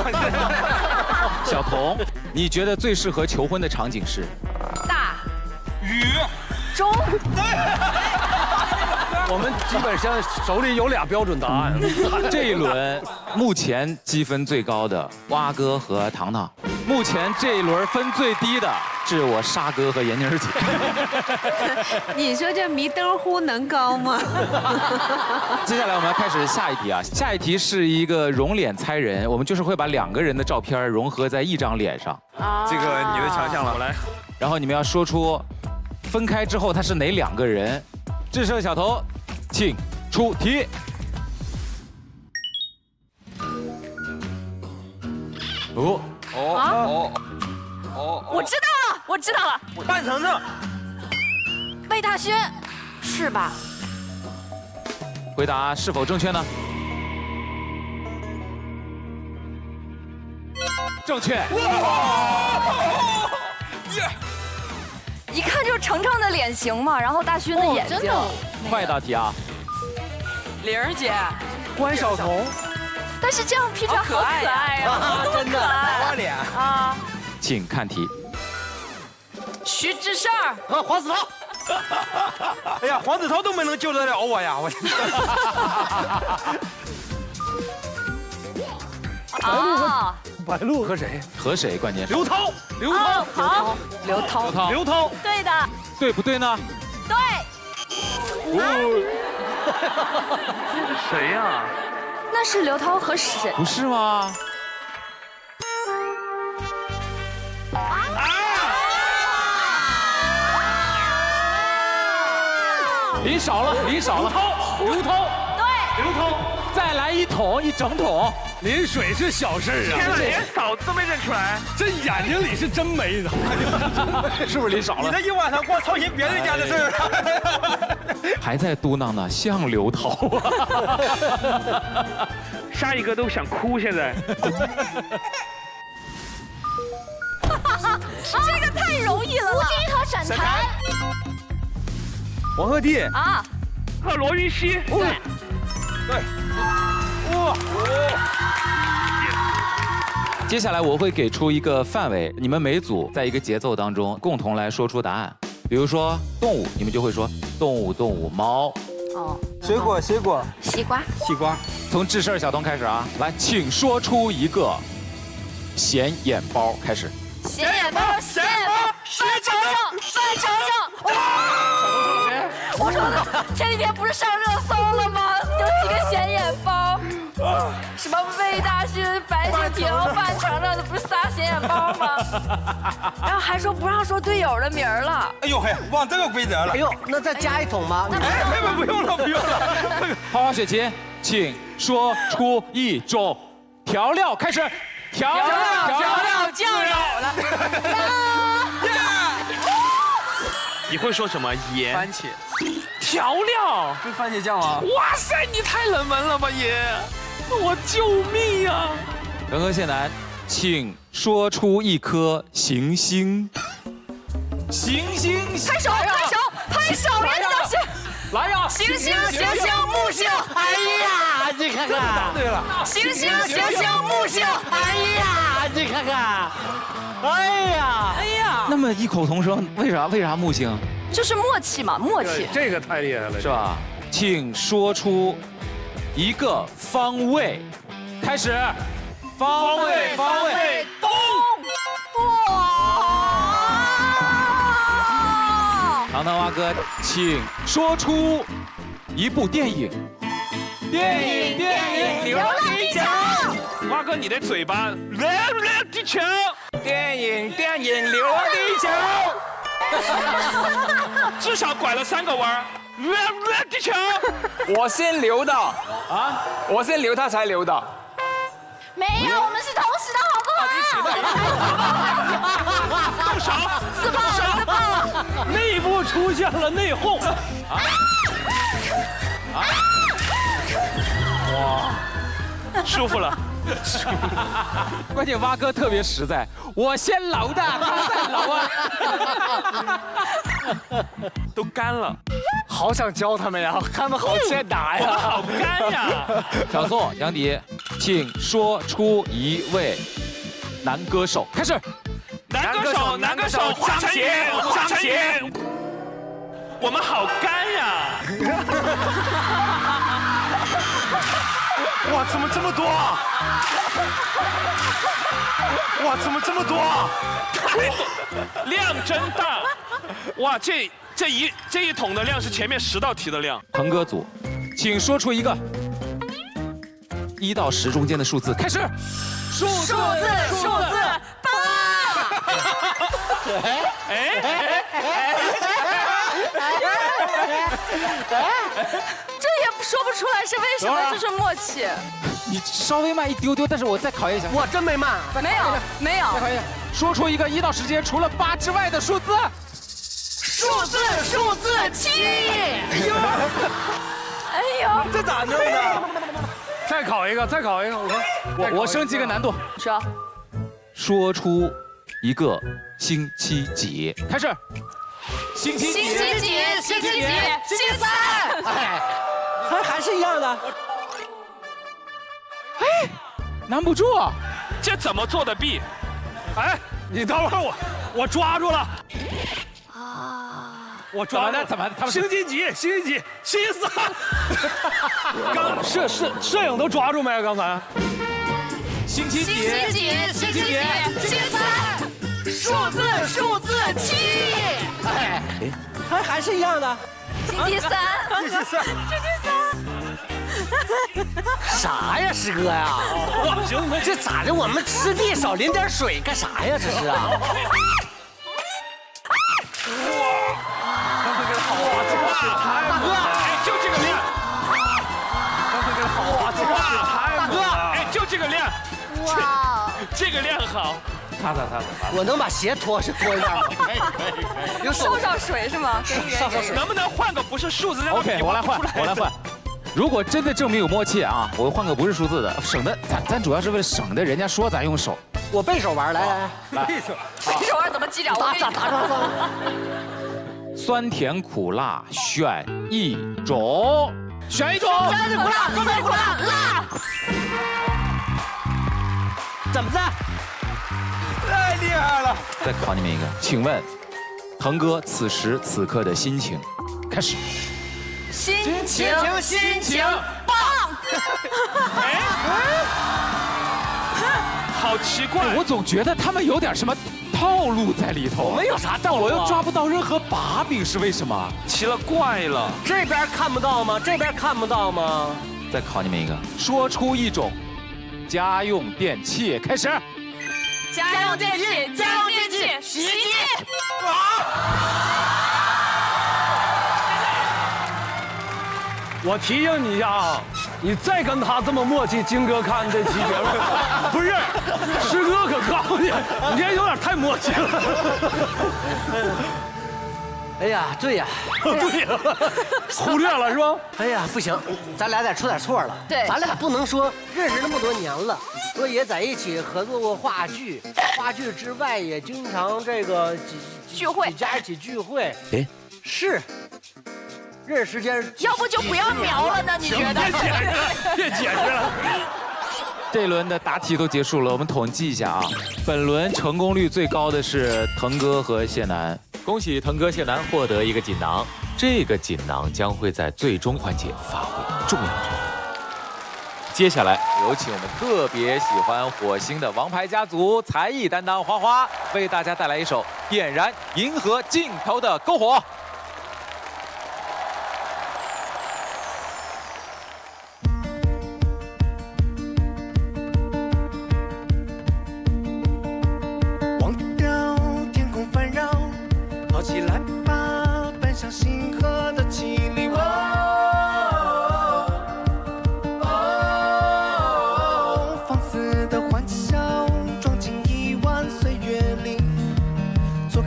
小童，你觉得最适合求婚的场景是？大雨中。我们基本上手里有俩标准答案。这一轮目前积分最高的蛙哥和糖糖，目前这一轮分最低的是我沙哥和闫妮儿姐。你说这迷灯乎能高吗？接下来我们要开始下一题啊，下一题是一个容脸猜人，我们就是会把2个人的照片融合在一张脸上。这个你的强项了，我来。然后你们要说出分开之后他是哪2个人。智胜小头，请出题。我知道了，我知道了。范丞丞，魏大勋，是吧？回答是否正确呢？正确。一看就是程程的脸型嘛，然后大勋的眼睛。快一道题啊！玲儿姐，关晓彤。但是这样 P 出来好可爱呀，真的，娃娃脸啊！请看题。徐志胜和黄子韬。哎呀，黄子韬都没能救得了我呀！我。啊！白鹿和谁？和谁？关键是刘涛，刘涛，好，刘涛，刘涛，对的，对不对呢？对。谁呀？那是刘涛和谁？不是吗？离少了，离少了。刘涛，对，刘涛，再来一桶，一整桶。淋水是小事啊！天哪，连嫂子都没认出来，这眼睛里是真没的，是不是离少了？你这一晚上光操心别人家的事儿，还在嘟囔呢，像刘涛啊！下一个都想哭，现在。这个太容易了。吴京和沈腾。黄鹤棣啊，和罗云熙。对。哇！接下来我会给出一个范围，你们每组在一个节奏当中共同来说出答案。比如说动物，你们就会说动物动物猫。哦。水果水果。西瓜。西瓜。从智胜小东开始啊，来，请说出一个显眼包，开始。显眼包，显眼包，范丞丞，范丞丞。我说的前几天不是上热搜了吗？有几个显眼包，什么魏大勋、白敬亭、范丞丞，不是仨显眼包吗？然后还说不让说队友的名儿了。哎呦嘿，忘这个规则了。哎呦，那再加一桶吗？不用了，不用了。花花雪琴，请说出一种调料，开始。调料酱油了。你会说什么？盐、番茄。调料是番茄酱吗？哇塞，你太冷门了吧爷！我救命呀！人和谢楠，请说出一颗行星。行星，拍手，拍手，拍手！别的东西。来呀！行星，行星，木星。哎呀，你看看。答对了。行星，行星，木星。哎呀，你看看。哎呀，哎呀。那么异口同声，为啥木星？就是默契嘛，默契。这个太厉害了，是吧？请说出一个方位，开始。方位，东。哇！糖糖蛙哥，请说出一部电影。电影，流浪地球。蛙哥，你的嘴巴，流浪地球。电影，流浪地球。至少拐了3个弯儿。地球。我先留的啊，我先留他才留的。没有，我们是同时的，好不好？动手，自爆了，自爆了！内部出现了内讧。哇，舒服了。关键蛙哥特别实在，我先搂的，他再搂啊。都干了，好想教他们呀，他们好欠打呀，好干呀！小宋、杨迪，请说出一位男歌手，开始。男歌手，张杰，我们好干呀！哇，怎么这么多？哇，怎么这么多？量真大！哇，这一桶的量是前面10道题的量。腾哥组，请说出一个1到10中间的数字，开始。数字8。这也说不出来是为什么，就是默契。你稍微慢一丢丢，但是我再考验一下。我真没慢，没有。再考验，说出一个1到10间除了8之外的数字。数字7。哎呦，这咋弄的？再考一个，我升级个难度。说出一个星期几，开始。星期几？星期3。哎，还是一样的。哎，难不住啊！这怎么做的弊？哎，你等会儿我抓住了。我抓了，怎么？他们星期几？星期3。刚摄影都抓住没？刚才。星期几？星期3。数字7。哎，还是一样的。星期3。啥呀，师哥呀？这咋的？我们吃地少淋点水干啥呀？这是啊。大哥，哎，就这个量。大哥，哎，就这个量。哇，这个量好。擦。我能把鞋脱一下吗？可以。受上水是吗？上水。能不能换个不是数字？ OK， 我来换。如果真的证明有默契啊，我换个不是数字的，省得咱主要是为了省得人家说咱用手。我背手玩，来。背手玩怎么记着？我打。酸甜苦辣选一种。酸甜苦辣，辣。怎么着？太厉害了！再考你们一个，请问腾哥此时此刻的心情，开始。心情棒。好奇怪，我总觉得他们有点什么套路在里头。我们有啥套路？我又抓不到任何把柄，是为什么？奇了怪了，这边看不到吗？这边看不到吗？再考你们一个，说出一种家用电器，开始。家用电器，洗衣机。我提醒你一下啊，你再跟他这么默契，金哥看这期节目，不是，师哥可告诉你，你这有点太默契了。哎呀，对呀，忽略了是吧？哎呀，不行，咱俩得出点错了。对，咱俩不能说认识那么多年了，说也在一起合作过话剧，话剧之外也经常这个聚会，几家一起聚会。哎，是。认识时间，要不就不要瞄了呢？你觉得？别解释了。这一轮的答题都结束了，我们统计一下啊。本轮成功率最高的是腾哥和谢楠，恭喜腾哥、谢楠获得一个锦囊。这个锦囊将会在最终环节发挥重要作用。接下来有请我们特别喜欢火星的王牌家族才艺担当花花，为大家带来一首点燃银河尽头的篝火。起来吧，奔向星河的绮丽。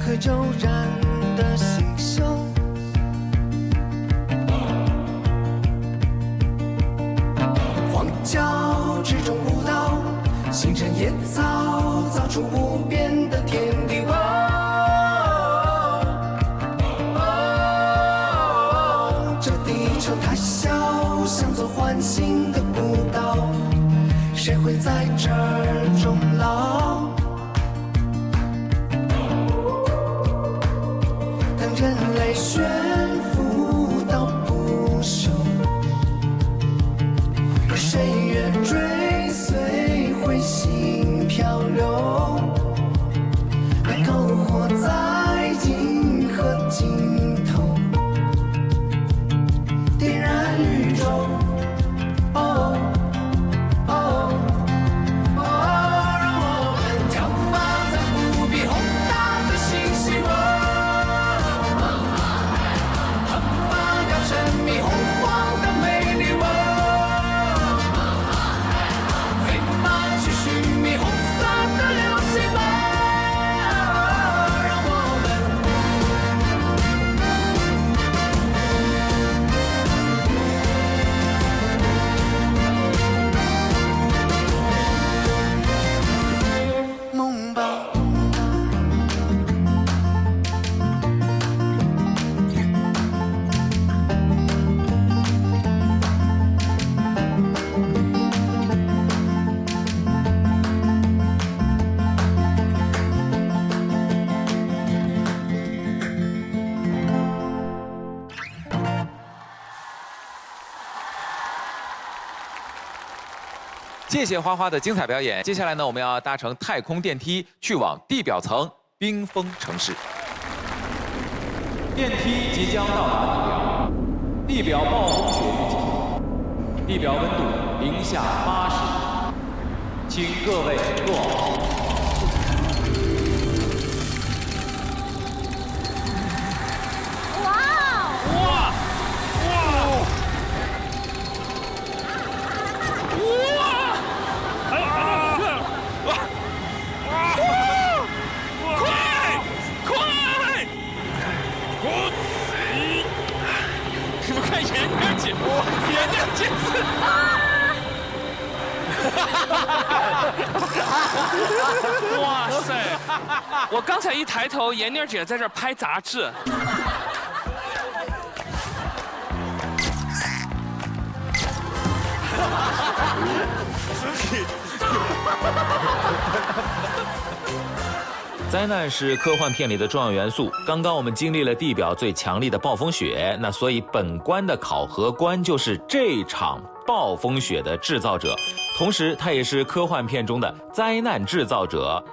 和骤然的星宿。荒郊之中舞蹈，星辰野草造出无边的天地。这地球它小，像座环形的孤岛，谁会在这儿终老？当人类悬浮到不朽，谁越追随彗星漂流，来篝火在银河尽头，点燃宇宙。谢谢花花的精彩表演。接下来呢，我们要搭乘太空电梯去往地表层冰封城市。电梯即将到达地表，地表暴风雪预警，地表温度-80度，请各位坐好。哇塞！我刚才一抬头，闫妮姐在这儿拍杂志。灾难是科幻片里的重要元素。刚刚我们经历了地表最强力的暴风雪，那所以本关的考核官就是这场暴风雪的制造者，同时他也是科幻片中的灾难制造者。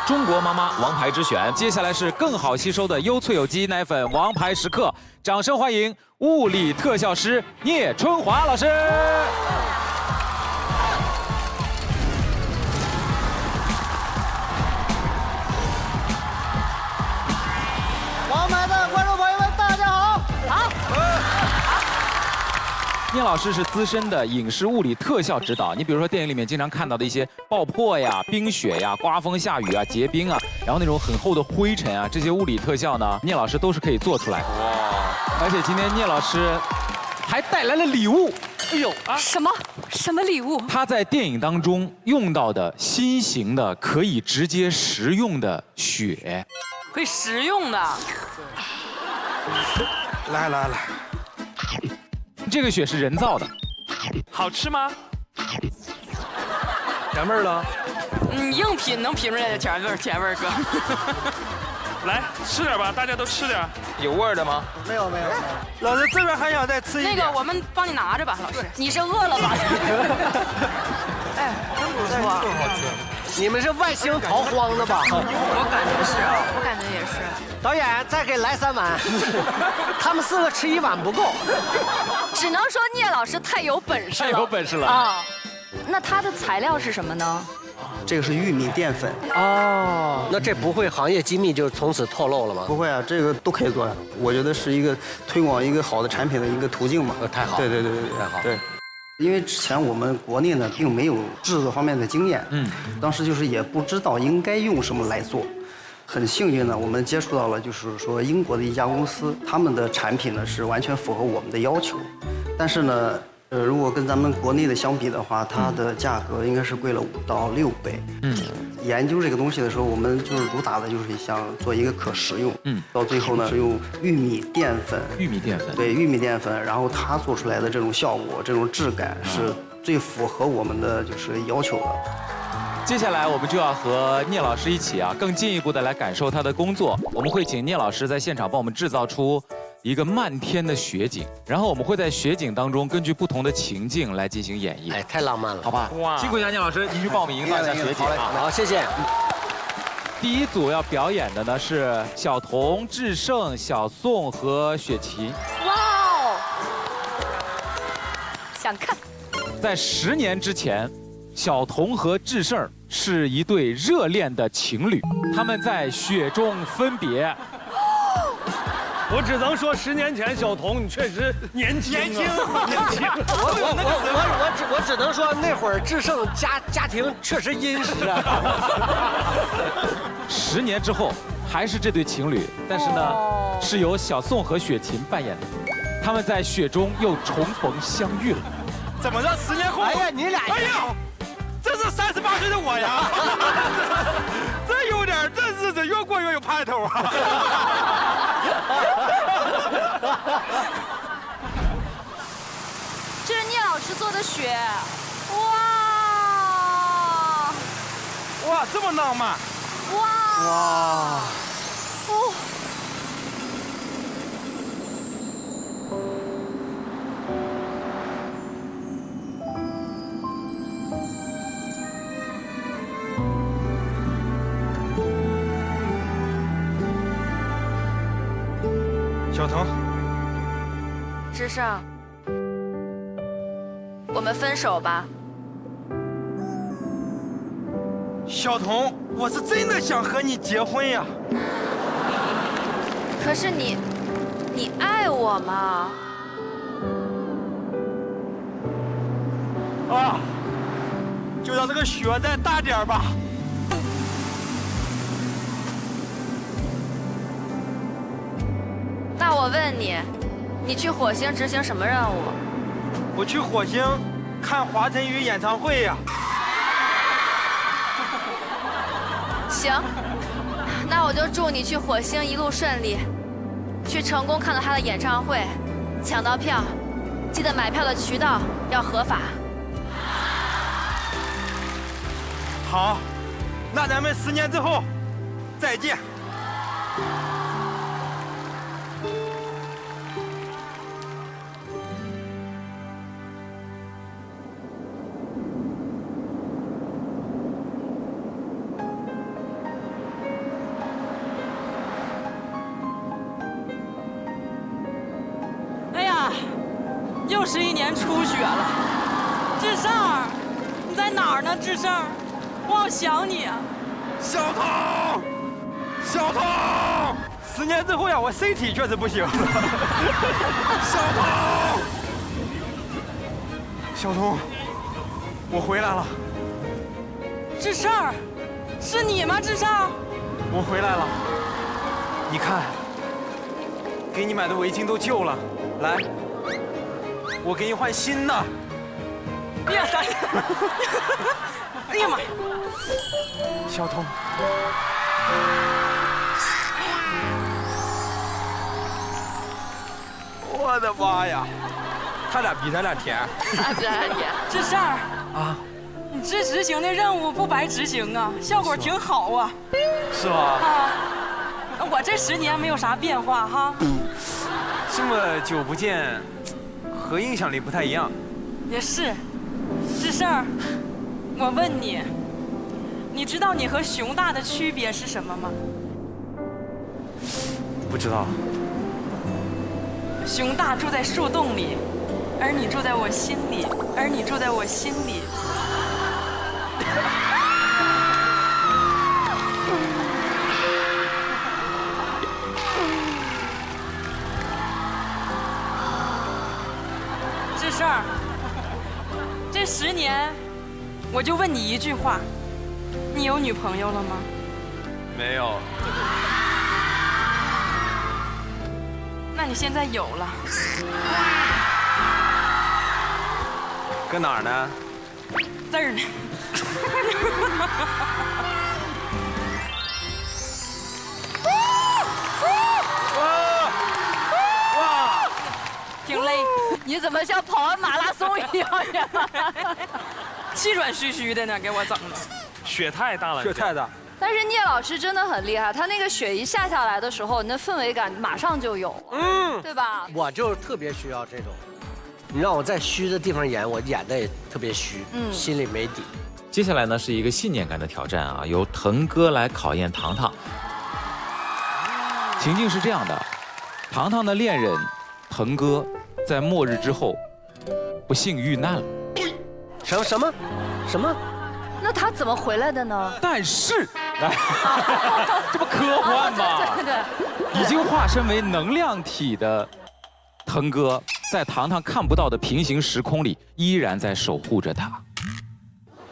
中国妈妈王牌之选，接下来是更好吸收的优萃有机奶粉王牌时刻，掌声欢迎物理特效师聂春华老师。王牌的观众朋友们，大家好！好。聂老师是资深的影视物理特效指导，你比如说电影里面经常看到的一些爆破呀、冰雪呀、刮风下雨啊、结冰啊，然后那种很厚的灰尘啊，这些物理特效呢，聂老师都是可以做出来。哇！而且今天聂老师还带来了礼物。哎呦啊！什么礼物？他在电影当中用到的新型的可以直接食用的雪。可以食用的。来，这个雪是人造的，好吃吗？甜味儿了。硬品能品出来的甜味儿哥。来吃点吧，大家都吃点。有味儿的吗？没有。老师这边还想再吃一点。那个我们帮你拿着吧，老师。你是饿了吧？哎，真不错，好吃。你们是外星逃荒的吧？我感觉是啊，我感觉也是。导演，再给来3碗。他们4个吃1碗不够。只能说聂老师太有本事了。太有本事了啊！那它的材料是什么呢？这个是玉米淀粉。哦，那这不会行业机密就从此透露了吗？不会啊，这个都可以做呀。我觉得是一个推广一个好的产品的一个途径嘛。太好。对，太好。对。因为之前我们国内呢并没有制作方面的经验，当时就是也不知道应该用什么来做，很幸运呢，我们接触到了就是说英国的一家公司，他们的产品呢是完全符合我们的要求，但是呢，如果跟咱们国内的相比的话，它的价格应该是贵了5到6倍。研究这个东西的时候，我们就是主打的就是想做一个可食用。到最后呢，是用玉米淀粉。对，玉米淀粉，然后它做出来的这种效果、这种质感是最符合我们的就是要求的。接下来我们就要和聂老师一起更进一步的来感受他的工作。我们会请聂老师在现场帮我们制造出一个漫天的雪景，然后我们会在雪景当中根据不同的情境来进行演绎。哎，太浪漫了，好吧？哇！辛苦一下聂老师，您去帮我们营造一下雪景啊！好，谢谢。第一组要表演的呢是小童、智胜、小宋和雪琴。哇哦！想看。在10年之前，小童和智胜是一对热恋的情侣，他们在雪中分别。我只能说，10年前小童你确实年轻。我只能说那会儿智胜家庭确实殷实啊。10年之后还是这对情侣，但是呢，是由小宋和雪琴扮演的，他们在雪中又重逢相遇了。怎么着？10年后？哎呀，你俩！哎呀，这是38岁的我呀！这有点，这日子越过越有盼头啊！这是聂老师做的雪，哇，这么浪漫！哇！哦。小童，智胜，我们分手吧。小童，我是真的想和你结婚呀。可是你爱我吗？啊，就让这个雪再大点吧。那我问你，你去火星执行什么任务？我去火星看华晨宇演唱会呀。行，那我就祝你去火星一路顺利，去成功看到他的演唱会，抢到票，记得买票的渠道要合法。好，那咱们10年之后再见。又是1年初雪了，智胜，你在哪儿呢？智胜，我好想你啊！小童，10年之后呀，我身体确实不行。小童，我回来了。智胜，是你吗？智胜，我回来了。你看，给你买的围巾都旧了，来。我给你换新的。哎呀，哎呀妈！小童，我的妈呀，他俩比咱俩甜。智胜啊，你这执行的任务不白执行啊，效果挺好啊。是吧？啊，我这10年没有啥变化哈。这么久不见。和印象里不太一样，也是，智胜，我问你，你知道你和熊大的区别是什么吗？不知道。熊大住在树洞里，而你住在我心里，而你住在我心里。智胜，这10年，我就问你一句话，你有女朋友了吗？没有。那你现在有了。搁哪儿呢？字儿呢？哇！挺累，你怎么像跑完马拉松一样呀？气喘吁吁的呢，给我整的。雪太大了，雪太大。但是聂老师真的很厉害，他那个雪一下来的时候，你那氛围感马上就有了，对吧？我就特别需要这种，你让我在虚的地方演，我演的也特别虚，心里没底。接下来呢是一个信念感的挑战啊，由腾哥来考验糖糖。情境是这样的，糖糖的恋人腾哥在末日之后不幸遇难了。什么？那他怎么回来的呢？但是，这不科幻吗？对。已经化身为能量体的腾哥，在糖糖看不到的平行时空里，依然在守护着他。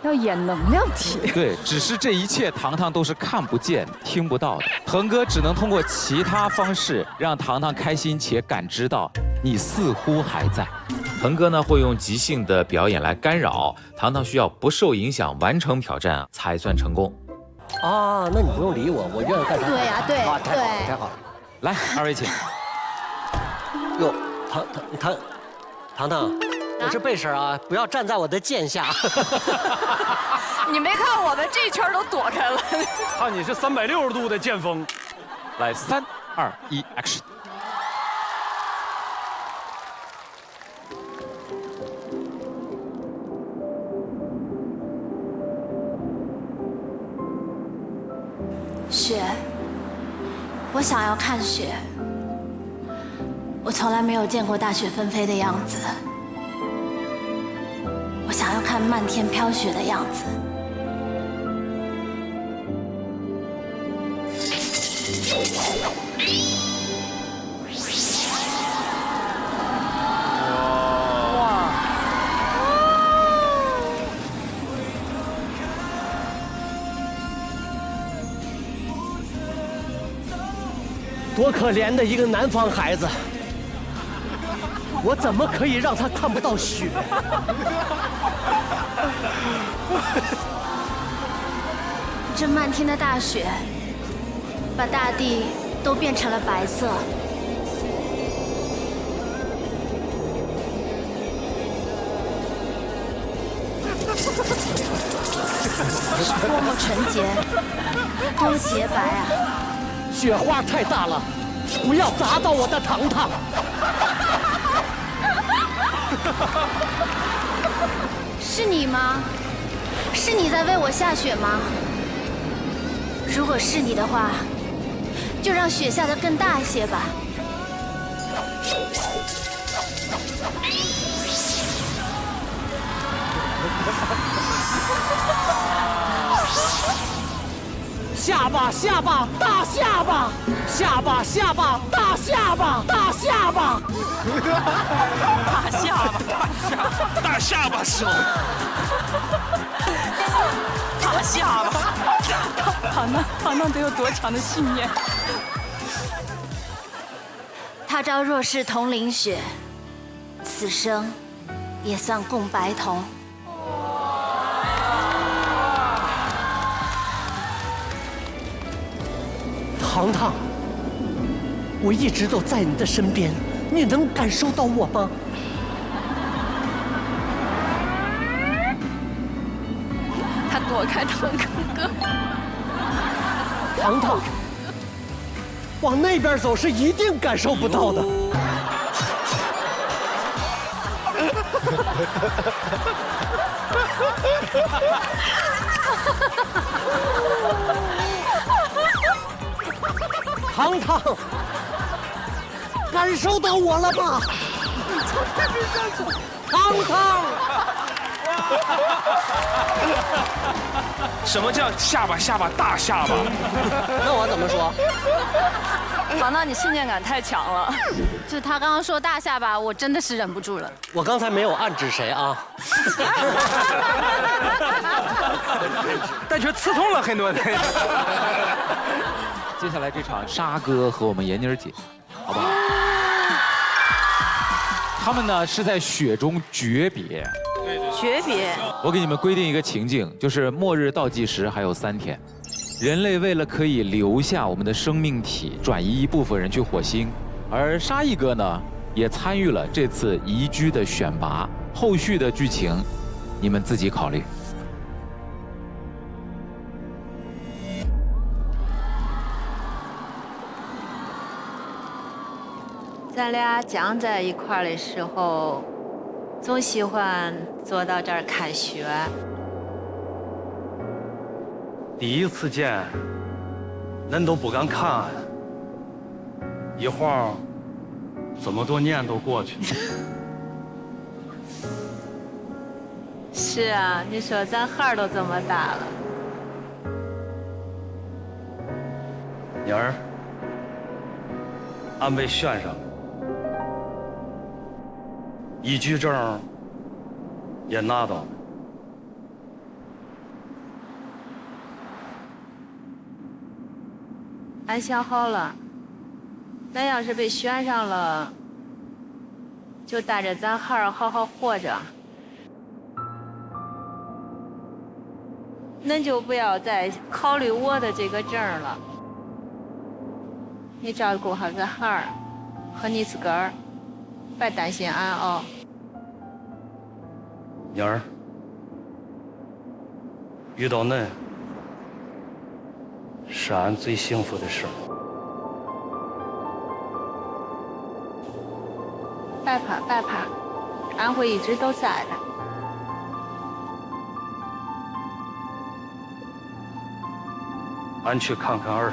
要演能量体。对，只是这一切糖糖都是看不见、听不到的。腾哥只能通过其他方式让糖糖开心且感知到你似乎还在。腾哥呢会用即兴的表演来干扰糖糖，需要不受影响完成挑战才算成功。啊，那你不用理我，我愿意干啥？对呀，对，啊，太好了。来，二位请。哟，糖糖，我是背身啊，不要站在我的剑下。你没看我们这一圈都躲开了。看你是360度的剑锋。来，3、2、1 ，Action！雪，我想要看雪。我从来没有见过大雪纷飞的样子。我想要看漫天飘雪的样子。多可怜的一个南方孩子，我怎么可以让他看不到雪？这漫天的大雪，把大地都变成了白色。多么纯洁，多洁白啊！雪花太大了，不要砸到我的糖糖。是你吗？是你在为我下雪吗？如果是你的话，就让雪下得更大一些吧。下巴，下巴，大下巴，下巴，下巴，大下巴，大下巴，大下巴，大下巴手，大下巴，糖糖得有多强的信念？他朝若是同淋雪，此生也算共白头。糖糖，我一直都在你的身边，你能感受到我吗？他躲开腾哥。糖糖，往那边走是一定感受不到的。糖糖，感受到我了吧？糖糖，什么叫下巴下巴大下巴？那我怎么说？糖糖，你信念感太强了。就他刚刚说大下巴，我真的是忍不住了。我刚才没有暗指谁啊。但却刺痛了很多人。接下来这场沙哥和我们闫妮姐，好不好？他们呢是在雪中诀别。诀别。我给你们规定一个情境，就是末日倒计时还有3天，人类为了可以留下我们的生命体，转移一部分人去火星，而沙溢哥呢也参与了这次宜居的选拔，后续的剧情你们自己考虑。咱俩刚在一块儿的时候，总喜欢坐到这儿看雪。第一次见，恁都不敢看，一晃儿这么多年都过去了。是啊，你说咱孩儿都这么大了。妮儿，俺被选上了，宜居证也拿到了。俺想好了，咱要是被选上了，就带着咱孩儿好好活着。恁就不要再考虑我的这个证了。你照顾好咱孩儿和你自个儿，别担心俺哦。妮儿，遇到恁是俺最幸福的事儿。别怕，别怕，俺会一直都在的。俺去看看儿。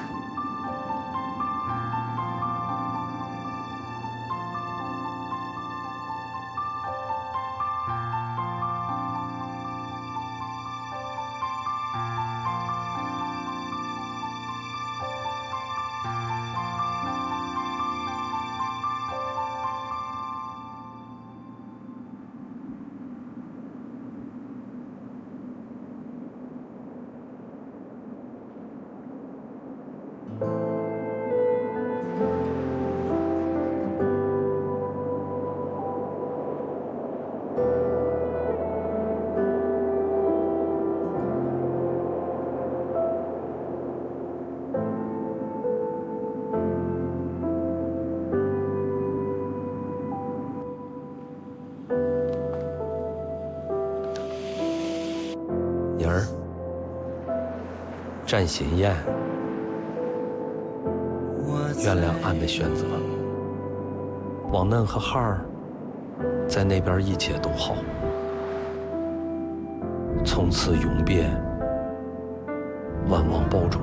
妮儿，占心妍，原谅俺的选择，望恁和孩儿在那边一切都好，从此永别，万王保重。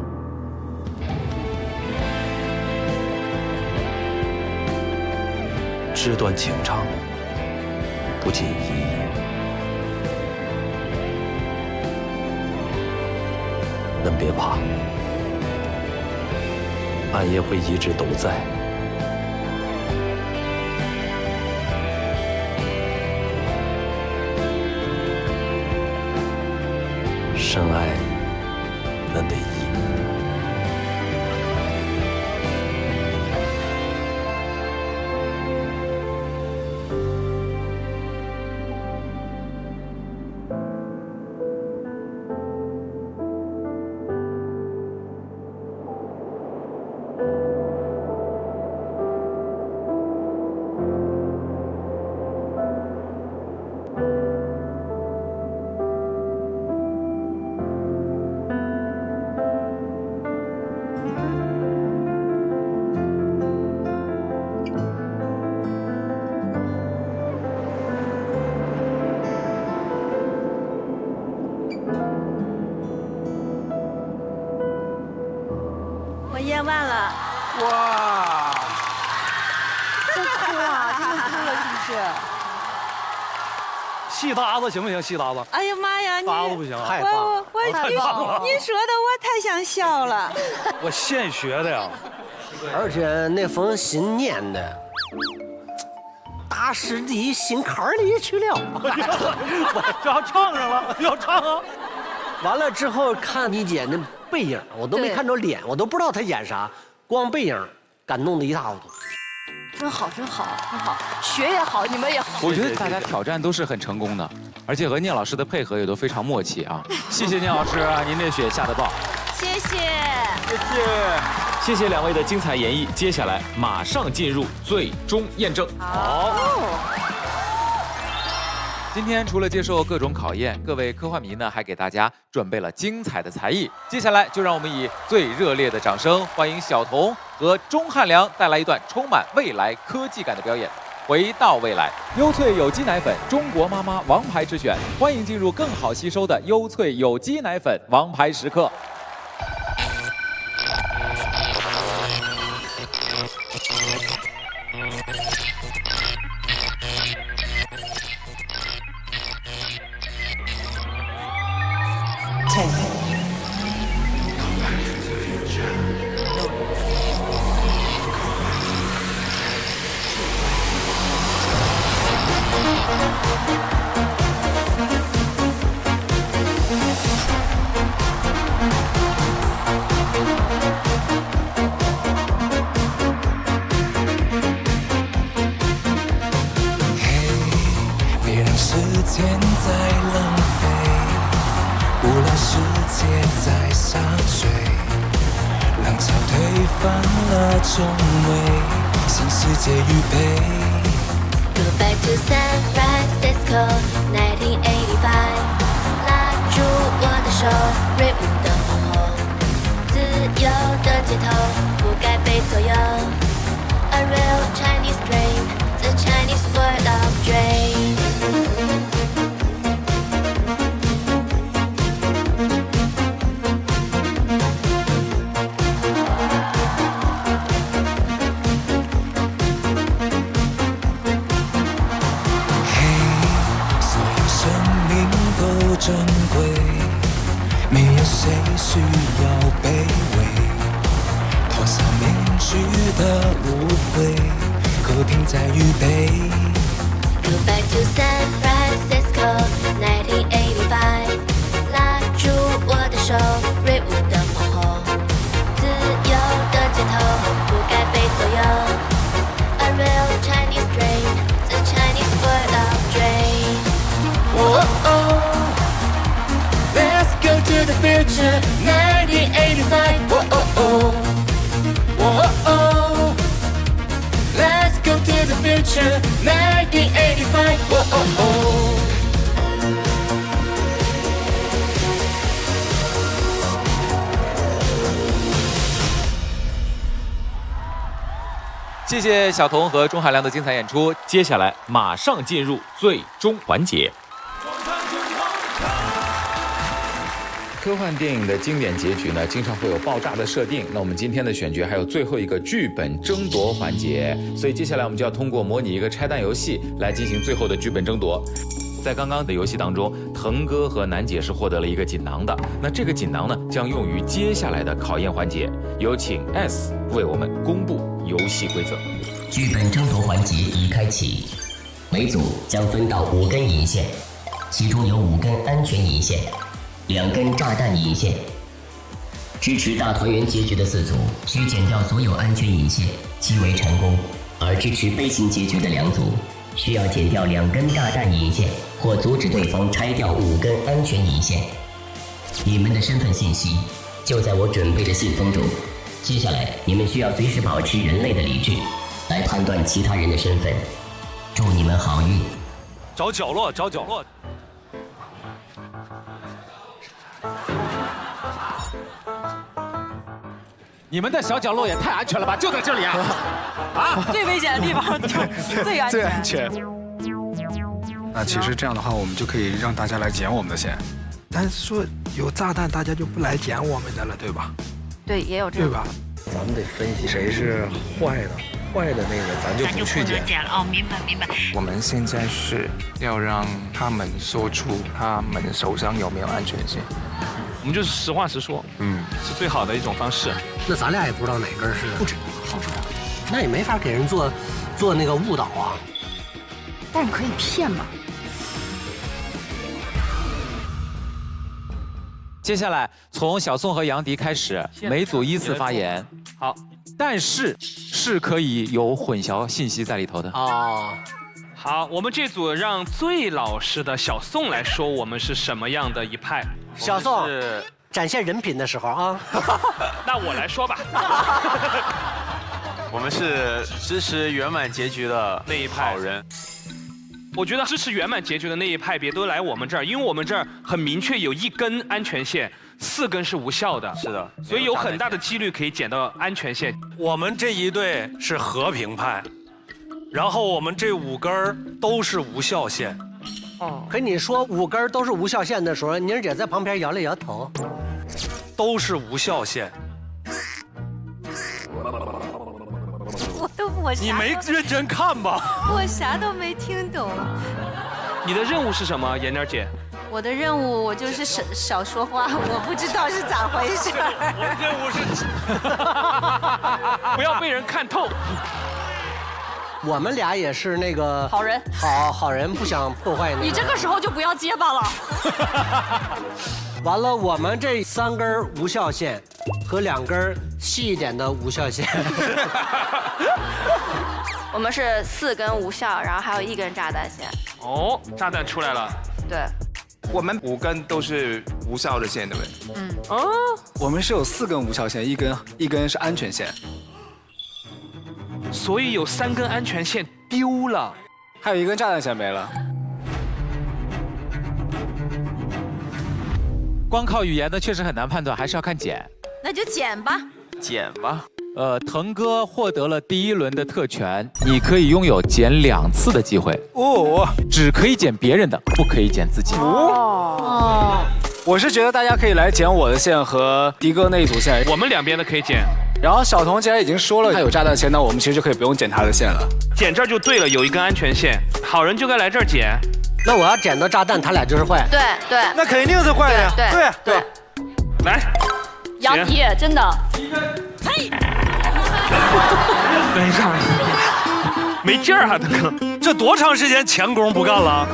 纸短情长，不尽意义。恁别怕，俺也会一直都在。深爱恁的意。演完了。哇！真哭啊！真哭了，是不是？戏搭子行不行？戏搭子。哎呀妈呀！搭子不行啊。你说的我太想笑了。我现学的呀。而且那封信念的，打师弟心坎里去了。要唱上了，要唱啊！完了之后看妮姐那背影，我都没看着脸，我都不知道她演啥，光背影感动的一塌糊涂。真好，真好，真好，学也好，你们也好。我觉得大家挑战都是很成功的，而且和聂老师的配合也都非常默契啊！谢谢聂老师，您这血下得爆。谢谢，谢谢，谢谢两位的精彩演绎。接下来马上进入最终验证。好。今天除了接受各种考验，各位科幻迷呢还给大家准备了精彩的才艺。接下来就让我们以最热烈的掌声，欢迎小童和钟汉良带来一段充满未来科技感的表演。回到未来，优萃有机奶粉，中国妈妈王牌之选，欢迎进入更好吸收的优萃有机奶粉王牌时刻。中卫，新世界预备。Go back to San Francisco, 1985。拉住我的手，锐舞的皇后，自由的街头，不该被左右。A real Chinese dream, the Chinese world of dreams。珍贵，没有谁需要卑微，脱下面具的无悔，和平在预备。Go back to San Francisco, 1985。拉住我的手，锐舞的皇后，自由的街头，不该被左右。A real Chinese dream, the Chinese world of dreams。Oh oh。Let's go to the future, 1985. Whoa oh oh, whoa oh. Let's go to the future, 1985. Whoa oh oh. 谢谢小童和钟汉良的精彩演出。接下来马上进入最终环节。科幻电影的经典结局呢，经常会有爆炸的设定。那我们今天的选角还有最后一个剧本争夺环节，所以接下来我们就要通过模拟一个拆弹游戏来进行最后的剧本争夺。在刚刚的游戏当中，腾哥和楠姐是获得了一个锦囊的。那这个锦囊呢，将用于接下来的考验环节。有请 S 为我们公布游戏规则。剧本争夺环节已开启，每组将分到5根引线，其中有5根安全引线。2根炸弹引线，支持大团圆结局的4组需减掉所有安全引线，即为成功；而支持悲情结局的2组需要减掉2根炸弹引线，或阻止对方拆掉5根安全引线。你们的身份信息就在我准备的信封中。接下来，你们需要随时保持人类的理智，来判断其他人的身份。祝你们好运！找角落，找角落。你们的小角落也太安全了吧？就在这里啊！啊，最危险的地方就最安全。最安全。那其实这样的话，我们就可以让大家来捡我们的线。但是说有炸弹，大家就不来捡我们的了，对吧？对，也有这个。对吧？咱们得分析谁是坏的，坏的那个咱就不去捡。哦，明白明白。我们现在是要让他们说出他们手上有没有安全线。我们就是实话实说，是最好的一种方式。那咱俩也不知道哪根是不知道，好知道，那也没法给人做那个误导啊。但是可以骗嘛。接下来从小宋和杨迪开始，每组依次发言。好，但是可以有混淆信息在里头的。哦。好，我们这组让最老实的小宋来说，我们是什么样的一派？小宋是展现人品的时候啊。那我来说吧。我们是支持圆满结局的那一派好人。我觉得支持圆满结局的那一派别都来我们这儿，因为我们这儿很明确有1根安全线，4根是无效的。是的，所以有很大的几率可以捡到安全线。我们这一队是和平派，然后我们这5根都是无效线。哦，可你说5根都是无效线的时候，宁姐在旁边摇了摇头，都是无效线。你没认真看吧？我啥都没听懂。你的任务是什么，妍妮姐？我的任务我就是少说话，我不知道是咋回事。我的任务是不要被人看透。我们俩也是那个好人，好人，不想破坏你。你这个时候就不要结巴了。完了，我们这3根无效线和2根细一点的无效线。我们是4根无效，然后还有1根炸弹线。哦，炸弹出来了。对，我们5根都是无效的线，对不对？嗯。哦，我们是有4根无效线，一根是安全线。所以有3根安全线丢了，还有1根炸弹线没了。光靠语言的确实很难判断，还是要看剪。那就剪吧。剪吧。腾哥获得了第1轮的特权，你可以拥有剪2次的机会。哦，只可以剪别人的，不可以剪自己。哦，我是觉得大家可以来剪我的线和迪哥那一组线，我们2边的可以剪。然后小童既然已经说了他有炸弹线，那我们其实就可以不用剪他的线了。剪这儿就对了，有1根安全线，好人就该来这儿剪。那我要剪到炸弹，他俩就是坏。对对，那肯定是坏的。对，来，杨迪真的。嘿，等一下，没劲儿啊，大哥，这多长时间前功不干了？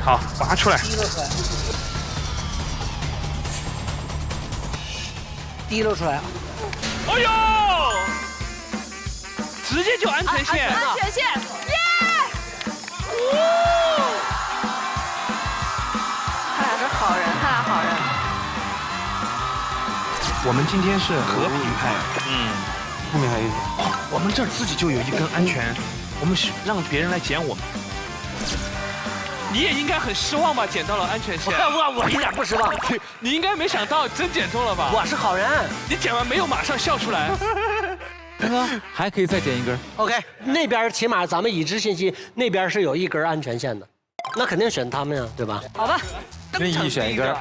好，拔出来。滴溜出来。哎呦！直接就安全线，安全线，耶！他俩是好人，他俩好人。我们今天是和平派，后面还有一点，我们这儿自己就有1根安全，我们是让别人来捡我们。你也应该很失望吧？捡到了安全线。我一点不失望。你应该没想到真捡中了吧？我是好人。你捡完没有马上笑出来？刚刚还可以再剪1根。OK， 那边起码咱们已知信息，那边是有1根安全线的，那肯定选他们呀，对吧？好吧，任意选1根。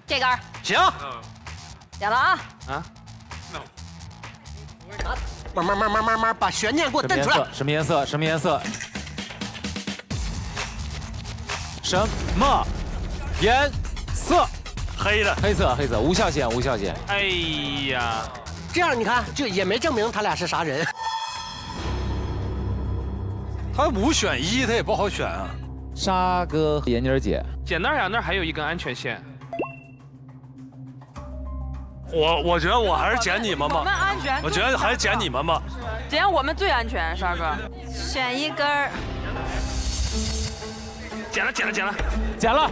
这根行，剪了啊。慢慢把悬念给我瞪出来。什么颜色？什么颜色？什么颜色？黑的。黑色，无效线，无效线。哎呀，这样你看，就也没证明他俩是啥人。他5选1，他也不好选啊。沙哥和妍妮姐，捡那儿呀，那儿还有1根安全线。我觉得我还是捡你们吧。我们安全。我觉得还是捡你们吧。捡我们最安全，沙哥。选1根儿。剪了。剪了。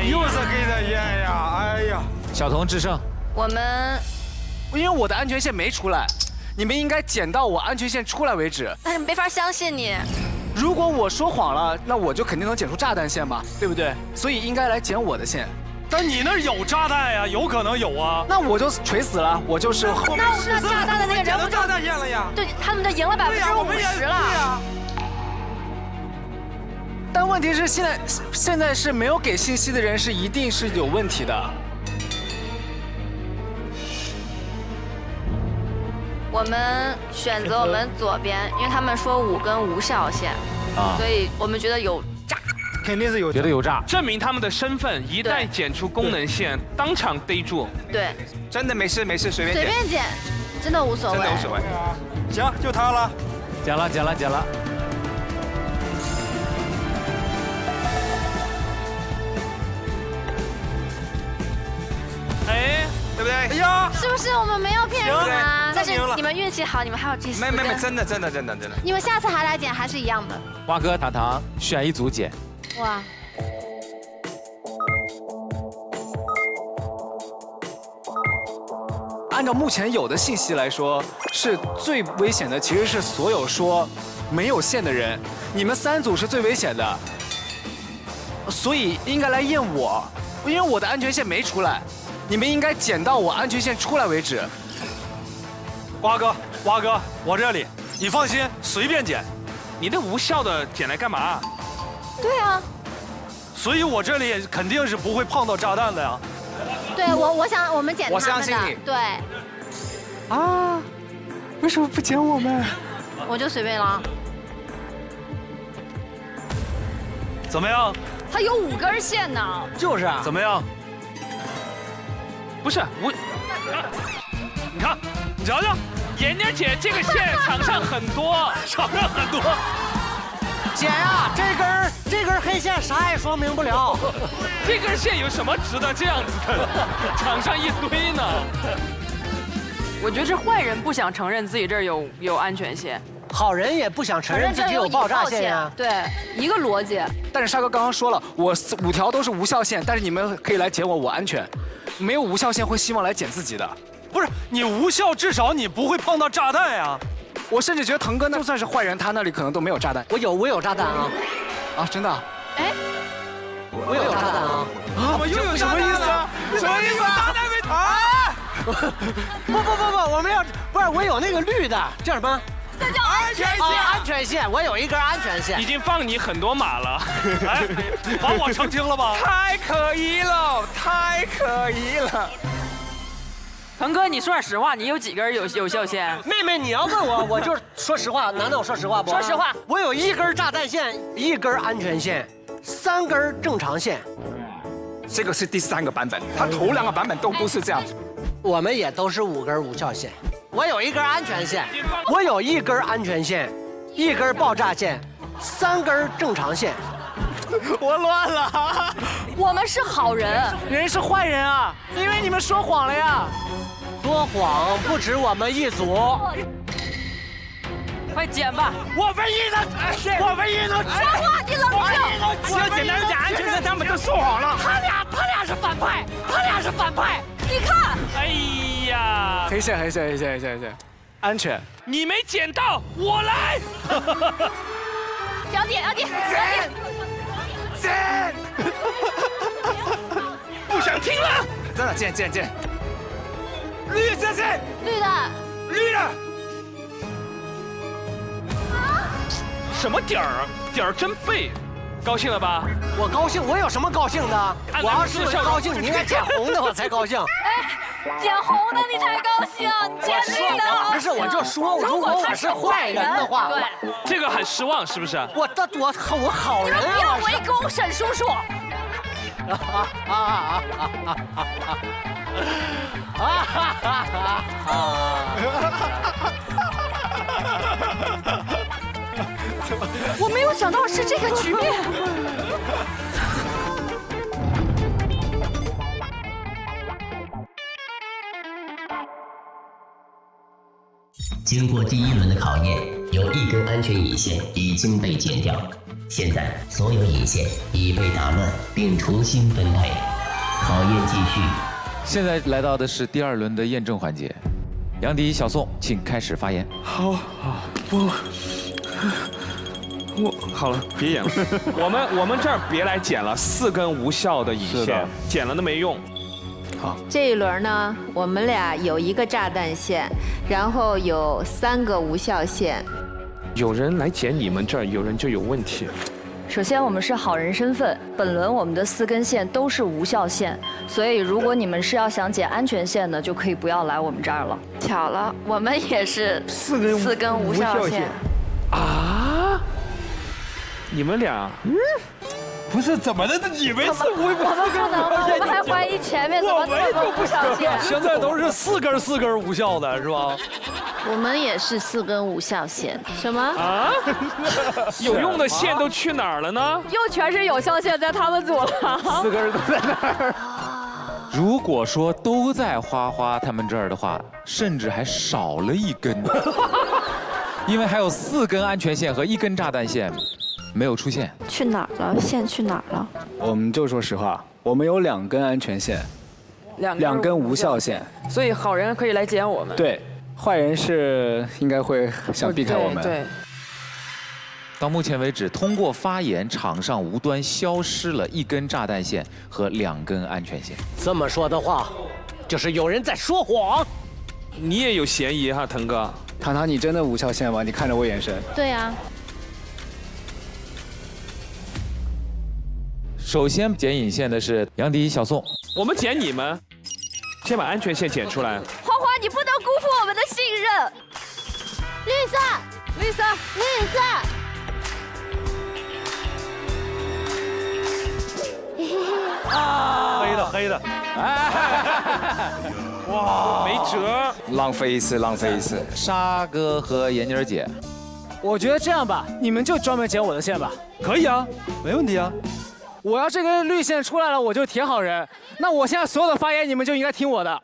又是黑的烟呀！哎呀，小童制胜。我们，因为我的安全线没出来，你们应该剪到我安全线出来为止。但是没法相信你。如果我说谎了，那我就肯定能剪出炸弹线吧，对不对？所以应该来剪我的线。但你那儿有炸弹呀，有可能有啊。那我就垂死了，我就是。那炸弹的那个人不就炸弹线了呀？对，他们就赢了50%了。但问题是现在是没有给信息的人是一定是有问题的。我们选择我们左边，因为他们说5根无效线，所以我们觉得有炸。肯定是有，觉得有炸，证明他们的身份，一旦剪出功能线，当场逮住。对，真的没事，随便剪。随便剪。真的无所谓。真的无所谓。行，就他了。剪了，剪了，剪了。哎，对不对？哎呀，是不是我们没有骗人啊？但是你们运气好，你们还有这4根。没，真的。你们下次还来剪还是一样的。蛙哥、糖糖选一组剪。哇。按照目前有的信息来说，是最危险的，其实是所有说没有线的人。你们3组是最危险的，所以应该来验我，因为我的安全线没出来。你们应该剪到我安全线出来为止。蛙哥，我这里，你放心，随便剪。你那无效的剪来干嘛？对啊。所以我这里肯定是不会碰到炸弹的呀。对，我想我们剪他们的。我相信你。对。啊，为什么不剪我们？我就随便了。怎么样？他有5根线呢。就是啊。怎么样？不是我，你看，你瞧瞧，妍妍姐这个线场上很多，姐呀，这根黑线啥也说明不了。这根线有什么值得这样子的？场上一堆呢。我觉得是坏人不想承认自己这儿有安全线，好人也不想承认自己有爆炸线呀。对，一个逻辑。但是沙哥刚刚说了，我5条都是无效线，但是你们可以来剪我，我安全。没有无效线会希望来剪自己的。不是你无效，至少你不会碰到炸弹呀。我甚至觉得腾哥就算是坏人，他那里可能都没有炸弹。我有炸弹啊！啊，真的？哎，我有炸弹啊！怎么又有什么意思啊？什么意思？炸弹没弹？不，我们要不是我有那个绿的，叫什么？这叫安全线。安全线，我有一根安全线。已经放你很多马了，哎，把我澄清了吧？太可疑了，太可疑了。腾哥，你说点实话，你有几根有效线？妹妹，你要问我，我就说实话。难道我说实话不？说实话，我有1根炸弹线，1根安全线，3根正常线。这个是第3个版本，它头2个版本都不是这样。我们也都是5根无效线。我有1根安全线，我有1根安全线，1根爆炸线，3根正常线。我乱了。我们是好人，人是坏人啊，因为你们说谎了呀。说谎不止我们一组。快剪吧！我唯一的。说话，你冷静。我要简单讲安全线，他们就说谎了。他俩是反派。你看。哎呀！黑线，安全。你没剪到，我来。要点。不想听了。真的剪。绿色线。绿的。什么点儿？点儿真背，高兴了吧？我高兴，我有什么高兴的？我要是高兴，你应该剪红的我才高兴。哎，剪红的你才高兴，你剪绿的。不是，我就说，如果我是坏人的话，对，这个很失望，是不是？我好人啊！不要围攻沈叔叔。我没有想到是这个局面。经过第1轮的考验，有1根安全引线已经被剪掉，现在所有引线已被打乱并重新分配，考验继续。现在来到的是第2轮的验证环节，杨迪、小宋，请开始发言。好，我好了，别演了。我们这儿别来剪了，4根无效的引线，剪了都没用。好，这一轮呢，我们俩有1个炸弹线，然后有3个无效线。有人来剪你们这儿，有人就有问题。首先，我们是好人身份，本轮我们的4根线都是无效线，所以如果你们是要想剪安全线的，就可以不要来我们这儿了。巧了，我们也是4根无效线。啊？你们俩？不是怎么的？以为是我们不能吗？我们还怀疑前面怎么无效线？现在都是4根无效的，是吧？我们也是4根无效线。什么啊？有用的线都去哪儿了呢？又全是有效线在他们组了，4根都在那儿。如果说都在花花他们这儿的话，甚至还少了1根，因为还有4根安全线和1根炸弹线没有出现。去哪儿了？线去哪儿了？我们就说实话，我们有2根安全线，2根无效线，所以好人可以来捡我们。对，坏人是应该会想避开我们。对。到目前为止，通过发言，场上无端消失了1根炸弹线和2根安全线。这么说的话，就是有人在说谎。你也有嫌疑哈，腾哥。糖糖，你真的无效线吗？你看着我眼神。对啊。首先剪引线的是杨迪、小宋。我们剪你们，先把安全线剪出来。花花，你不能辜负我们的信任。绿色，绿色，绿色。黑的，哇，没辙，浪费一次，浪费一次。沙哥和闫妮儿姐，我觉得这样吧，你们就专门剪我的线吧。可以啊，没问题啊。我要这根绿线出来了，我就铁好人。那我现在所有的发言，你们就应该听我的。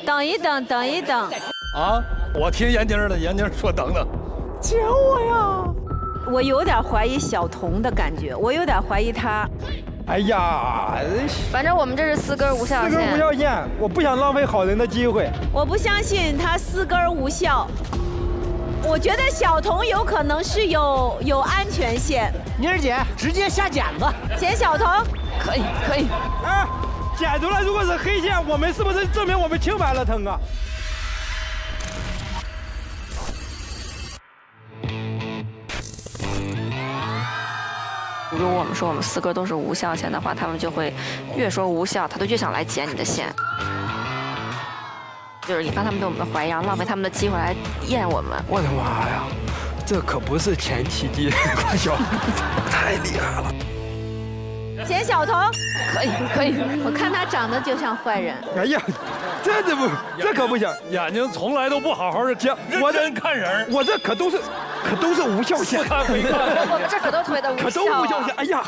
等一等，等一等。啊，我听闫妮儿的，闫妮儿说等等。剪我呀！我有点怀疑小童的感觉，我有点怀疑他。哎呀，反正我们这是4根无效线。4根无效线，我不想浪费好人的机会。我不相信他4根无效。我觉得小童有可能是有安全线。妮儿姐直接下剪子，剪小童。可以可以。哎，剪出来如果是黑线，我们是不是证明我们清白了，腾哥？如果我们说我们4根都是无效线的话，他们就会越说无效，他就越想来剪你的线，就是引发他们对我们的怀疑，然后浪费他们的机会来验我们。我的妈呀，这可不是前期的关小，太厉害了。剪小童，可以可以。我看他长得就像坏人。哎呀，这可不行，眼睛从来都不好好的讲，认真看人。我这可都是无效线。我们这可都推的无效。可都无效线，哎呀，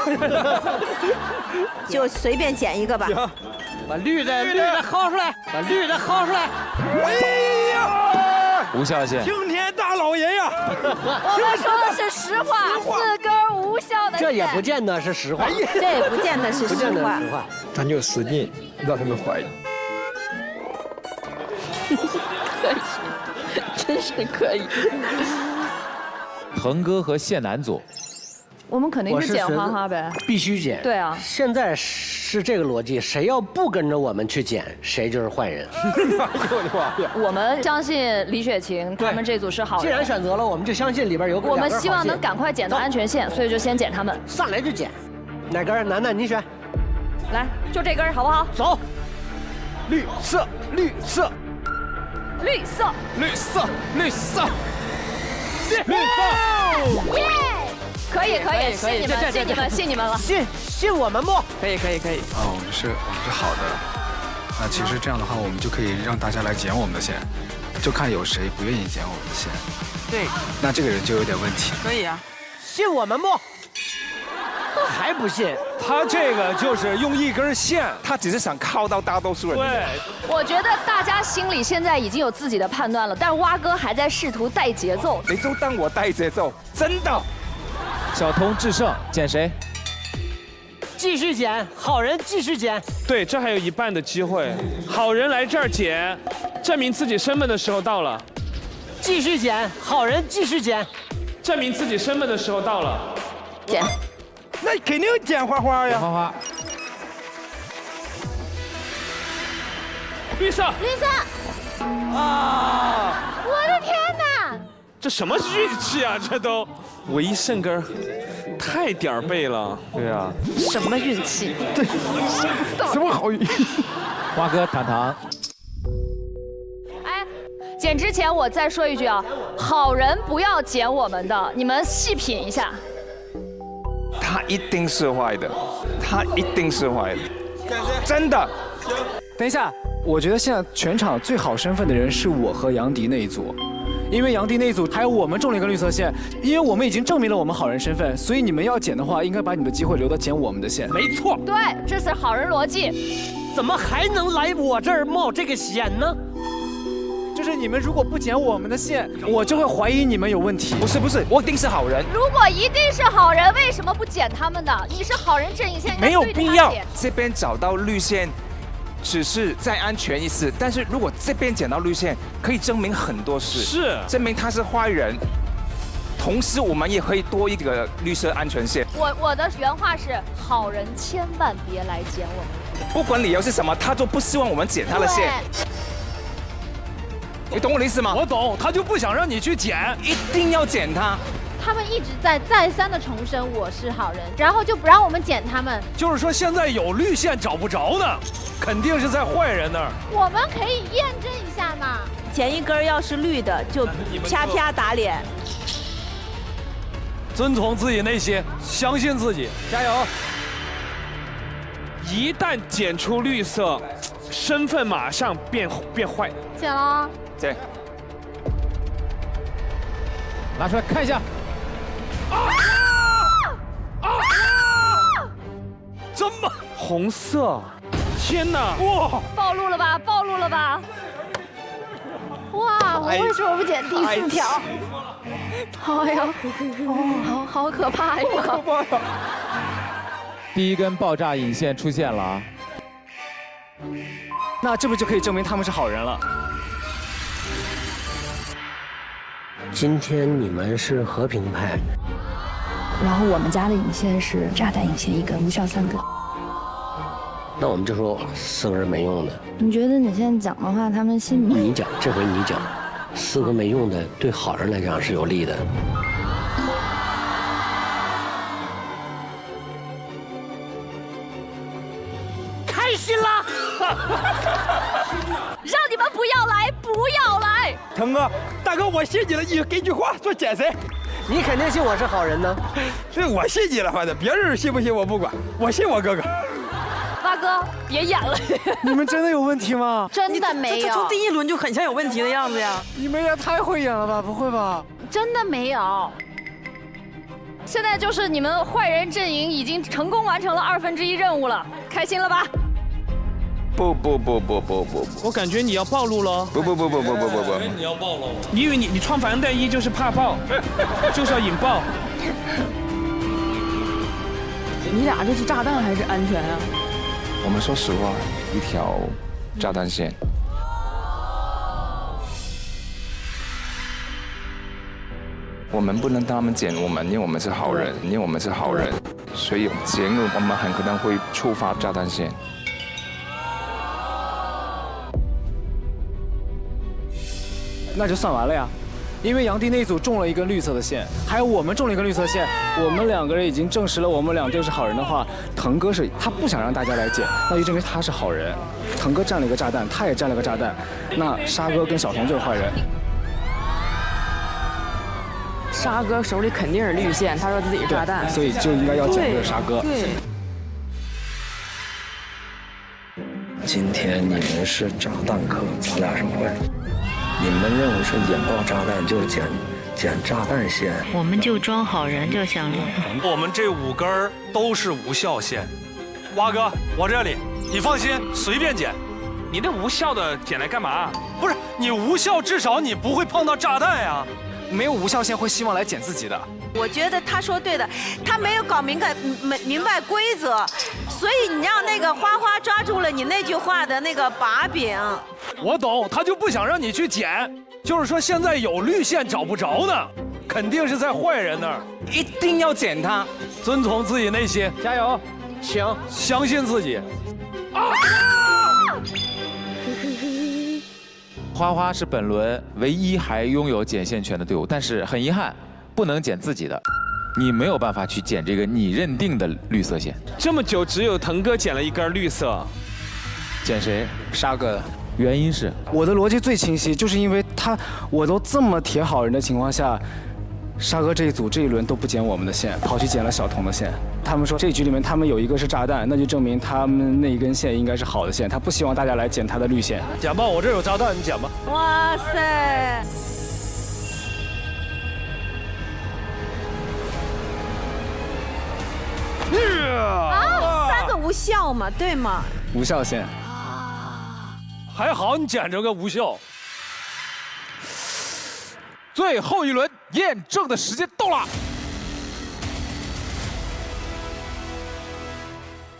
就随便剪一个吧。把绿的薅出来，把绿的薅出来。哎呀，无效线。青天大老爷呀！我们说的是实话，4根无效的线。这也不见得是实话，这也不见得是实话。咱就使劲让他们怀疑。可以，真是可以。腾哥和谢楠组，我们肯定是剪花花呗，必须剪。对啊，现在是这个逻辑，谁要不跟着我们去剪，谁就是坏人。我们相信李雪琴他们这组是好人。既然选择了，我们就相信里边有我们希望能赶快剪到安全线，所以就先剪他们。上来就剪，哪根？楠楠你选。来，就这根好不好？走。绿色，绿色，绿色，绿色，绿色。绿色，耶！可以，信你们，信你们，信你们了，信我们不？可以。啊，我们是好的。那其实这样的话，我们就可以让大家来剪我们的线，就看有谁不愿意剪我们的线。对。那这个人就有点问题。可以啊。信我们不？还不信？他这个就是用1根线，他只是想靠到大多数人。对，我觉得大家心里现在已经有自己的判断了，但是蛙哥还在试图带节奏。你就当我带节奏，真的。小童制胜，剪谁？继续剪，好人继续剪。对，这还有1半的机会。好人来这儿剪，证明自己身份的时候到了。继续剪，好人继续剪，证明自己身份的时候到了。剪。那肯定剪花花呀！花花。绿色。绿色。啊！我的天哪！这什么运气啊！这都唯一胜根，太点儿背了。对啊。什么运气？对，什么好运？花哥、糖糖。哎，剪之前我再说一句啊，好人不要剪我们的，你们细品一下。他一定是坏的，他一定是坏的，真的。等一下，我觉得现在全场最好身份的人是我和杨迪那一组，因为杨迪那一组还有我们中了一个绿色线，因为我们已经证明了我们好人身份，所以你们要剪的话，应该把你们的机会留到剪我们的线。没错，对，这是好人逻辑。怎么还能来我这儿冒这个险呢？就是你们如果不剪我们的线，我就会怀疑你们有问题。不是，我一定是好人。如果一定是好人，为什么不剪他们的？你是好人阵营，现在没有必要。这边找到绿线，只是再安全一次。但是如果这边剪到绿线，可以证明很多事，是证明他是坏人。同时，我们也可以多一个绿色安全线。我的原话是：好人千万别来剪我们。不管理由是什么，他都不希望我们剪他的线。你懂我的意思吗？我懂，他就不想让你去剪，一定要剪他。他们一直在再三的重申我是好人，然后就不让我们剪他们。就是说现在有绿线找不着呢，肯定是在坏人那儿。我们可以验证一下嘛。前一根要是绿的，就啪啪打脸。遵从自己内心，相信自己，加油！一旦剪出绿色，身份马上变坏。剪了。剪。拿出来看一下。这么红色，天哪！哇！暴露了吧！暴露了吧！哇！我为什么不剪第4条？哎呀，哦，好可怕呀！好可怕呀！第一根爆炸引线出现了啊！那这不就可以证明他们是好人了？今天你们是和平派，然后我们家的引线是炸弹引线1根，无效3根。那我们就说4根没用的。你觉得你现在讲的话，他们信吗？你讲，这回你讲，4个没用的，对好人来讲是有利的。开心了！让你们不要来，不要来！腾哥，大哥，我信你了，你给句话说剪谁？你肯定信我是好人呢。是我信你了，反正别人信不信我不管，我信我哥哥。八哥，别演了！你们真的有问题吗？真的没有。他从第1轮就很像有问题的样子呀。你们也太会演了吧？不会吧？真的没有。现在就是你们坏人阵营已经成功完成了1/2任务了，开心了吧？不，我感觉你要暴露了。不，你要暴露。你以为你穿反弹衣就是怕爆，就是要引爆。你俩这是炸弹还是安全啊？我们说实话，一条炸弹线。我们不能让他们剪我们，因为我们是好人，所以剪了我们很可能会触发炸弹线。那就算完了呀，因为杨迪那一组中了一根绿色的线，还有我们中了一根绿色线，我们2个人已经证实了我们2队是好人的话，腾哥是他不想让大家来剪，那就证明他是好人。腾哥占了一个炸弹，他也占了个炸弹，那沙哥跟小童就是坏人。沙哥手里肯定是绿线，他说自己炸弹，所以就应该要剪这个沙哥。对。今天你们是炸弹客，咱俩是坏人。你们任务是引爆炸弹，就剪炸弹线。我们就装好人就行了。我们这5根都是无效线。蛙哥，我这里，你放心，随便剪。你那无效的剪来干嘛？不是你无效，至少你不会碰到炸弹呀。没有无效线会希望来剪自己的。我觉得他说对的，他没有搞明白规则，所以你让那个花花抓住了你那句话的那个把柄。我懂，他就不想让你去剪，就是说现在有绿线找不着呢，肯定是在坏人那儿，一定要剪他。遵从自己内心，加油，请相信自己。花花是本轮唯一还拥有剪线权的队伍，但是很遗憾，不能剪自己的，你没有办法去剪这个你认定的绿色线。这么久，只有腾哥剪了一根绿色，剪谁？沙哥的。原因是我的逻辑最清晰，就是因为我都这么铁好人的情况下，沙哥这一组这一轮都不捡我们的线，跑去捡了小童的线。他们说这局里面他们有一个是炸弹，那就证明他们那一根线应该是好的线，他不希望大家来捡他的绿线。捡吧，我这有炸弹，你捡吧。哇塞！啊，3个无效嘛，对吗？无效线。还好你捡着个无效。最后一轮验证的时间到了。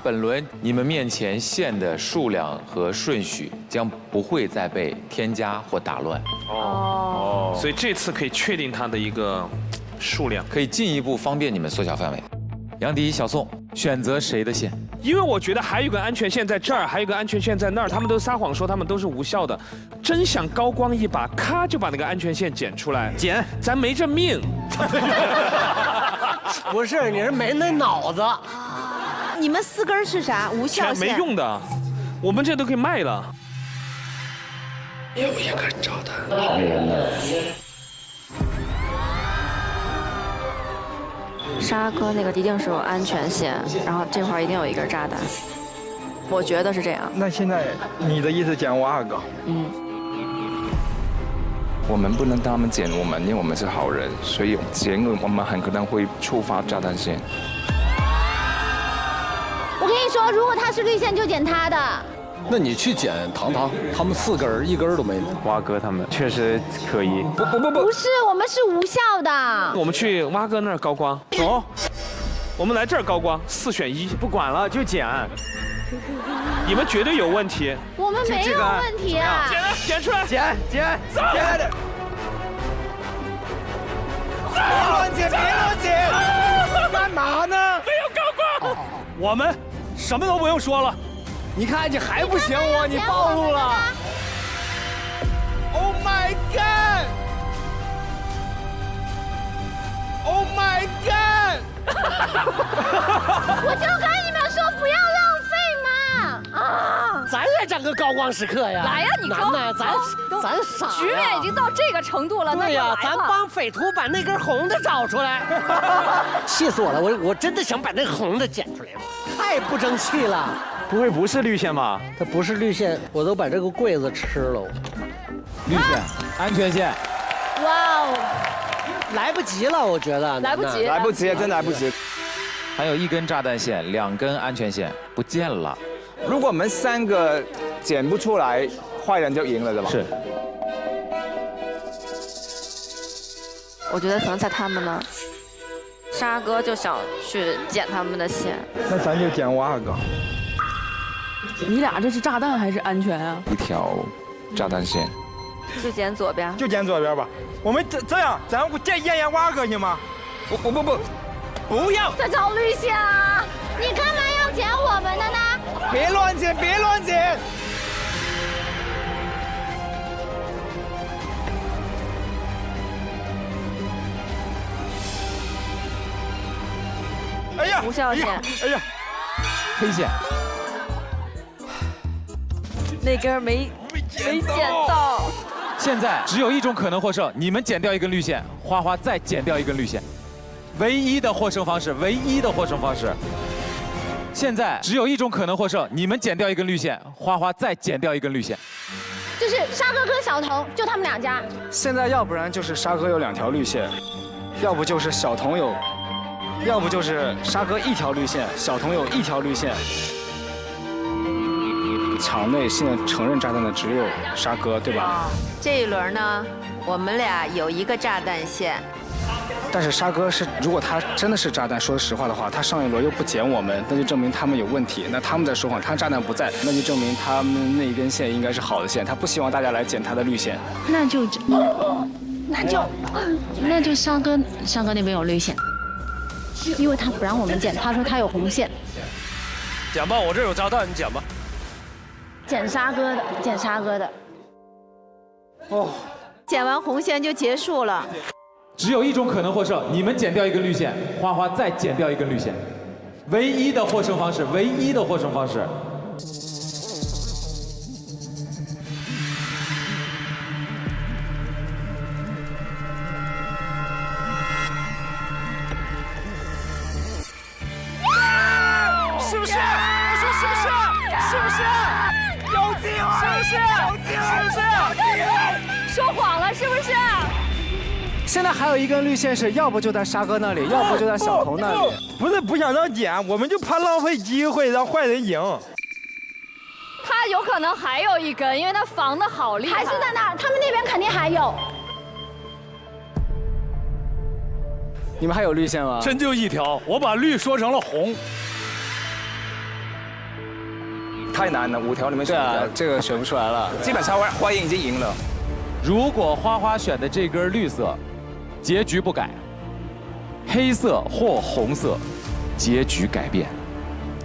本轮你们面前线的数量和顺序将不会再被添加或打乱。哦，所以这次可以确定它的一个数量，可以进一步方便你们缩小范围。杨迪、小宋选择谁的线？因为我觉得还有一个安全线在这儿，还有一个安全线在那儿，他们都撒谎说他们都是无效的，真想高光一把，咔就把那个安全线剪出来。剪，咱没这命。不是，你是没那脑子。你们4根是啥？无效线。没用的，我们这都可以卖了。有一个炸弹，好人呢？沙哥那个一定是有安全线，然后这块一定有一根炸弹，我觉得是这样。那现在你的意思捡我2个？嗯。我们不能他们捡我们，因为我们是好人，所以捡我们很可能会触发炸弹线。我跟你说，如果他是绿线，就捡他的。那你去捡糖糖，他们4根1根都没。蛙哥他们确实可以。不是，我们是无效的。我们去蛙哥那儿高光，走。我们来这儿高光，4选1，不管了就捡。你们绝对有问题。我们没有问题啊。捡出来，捡，走。别乱捡，别乱捡，干嘛呢？没有高光。我们什么都不用说了。你看你还不嫌我，你暴露了。Oh my god! Oh my god! 我就跟你们说不要浪费嘛！啊，咱也整个高光时刻呀！来呀，你高！咱傻呀！局面已经到这个程度了，对呀，咱帮匪徒把那根红的找出来。气死我了！我真的想把那红的捡出来，太不争气了。不会不是绿线吧？它不是绿线，我都把这个柜子吃了。绿线，安全线。哇哦！来不及了，我觉得。来不及，来不及，真来不及。还有1根炸弹线，2根安全线不见了。如果我们3个捡不出来，坏人就赢了，对吧？是。我觉得可能在他们那儿，沙哥就想去捡他们的线。那咱就捡我2个。你俩这是炸弹还是安全啊？一条炸弹线。就捡左边。就捡左边吧。我们这样，咱验我2个行吗？不要！这找绿线啊！你干嘛要捡我们的呢？别乱捡，别乱捡！哎呀！无效线。哎呀！黑线。那根没捡到。现在只有一种可能获胜，你们剪掉1根绿线，花花再剪掉1根绿线，唯一的获胜方式，唯一的获胜方式。现在只有一种可能获胜，你们剪掉1根绿线，花花再剪掉1根绿线。就是沙哥跟小童，就他们2家。现在要不然就是沙哥有2条绿线，要不就是小童有，要不就是沙哥1条绿线，小童有1条绿线。场内现在承认炸弹的只有沙哥，对吧？这一轮呢，我们俩有1个炸弹线。但是沙哥是，如果他真的是炸弹，说实话的话，他上一轮又不捡我们，那就证明他们有问题。那他们在说谎，他炸弹不在，那就证明他们那一根线应该是好的线，他不希望大家来捡他的绿线。那就沙哥那边有绿线，因为他不让我们捡，他说他有红线。捡吧，我这有炸弹，你捡吧。捡沙哥的。哦，捡完红线就结束了。只有一种可能获胜，你们剪掉1根绿线，花花再剪掉1根绿线，唯一的获胜方式，唯一的获胜方式。机会，是不是？说谎了是不是？现在还有一根绿线是，要不就在沙哥那里，要不就在小头那里。不是不想让剪，我们就怕浪费机会，让坏人赢。他有可能还有一根，因为他防的好厉害。还是在那儿，他们那边肯定还有。你们还有绿线吗？真就一条，我把绿说成了红。太难了，5条里面选一条，这个选不出来了。基本上花影已经赢了。如果花花选的这根绿色，结局不改；黑色或红色，结局改变。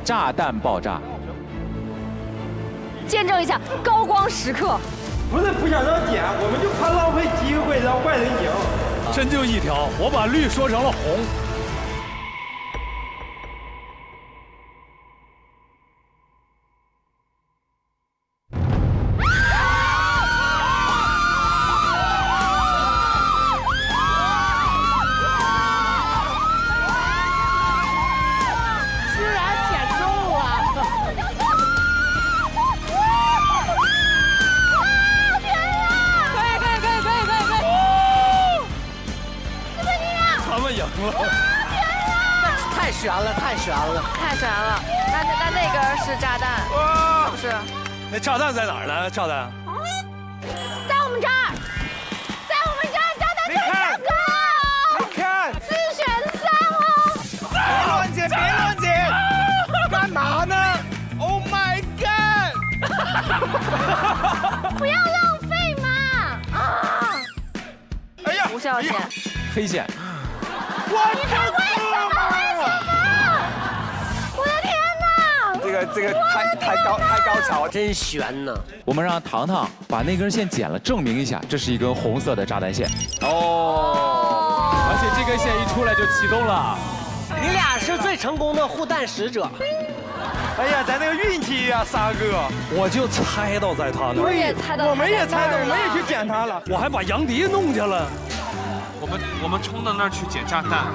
炸弹爆炸。见证一下高光时刻。不是不想让剪，我们就怕浪费机会，让坏人赢。真就一条，我把绿说成了红。居然捡中了！天呀！可以！他们赢了！太悬了！太悬了！那根是炸弹，不是？那炸弹在哪儿呢？炸弹在我们这儿，炸弹就是这个。你看4选3哦！别乱剪！干嘛呢 ？Oh my god！ 不要浪费嘛！啊！哎呀，无效线，黑线。你看为什么？我的天哪！这个太高潮，真悬呢。我们让糖糖把那根线剪了，证明一下这是一根红色的炸弹线。而且这根线一出来就启动了。你俩是最成功的护弹使者。哎呀，咱那个运气呀，沙哥，我就猜到在他那儿。我也猜到，我们也猜到，我们也去捡他了。我还把杨迪弄去了。我们冲到那儿去捡炸弹。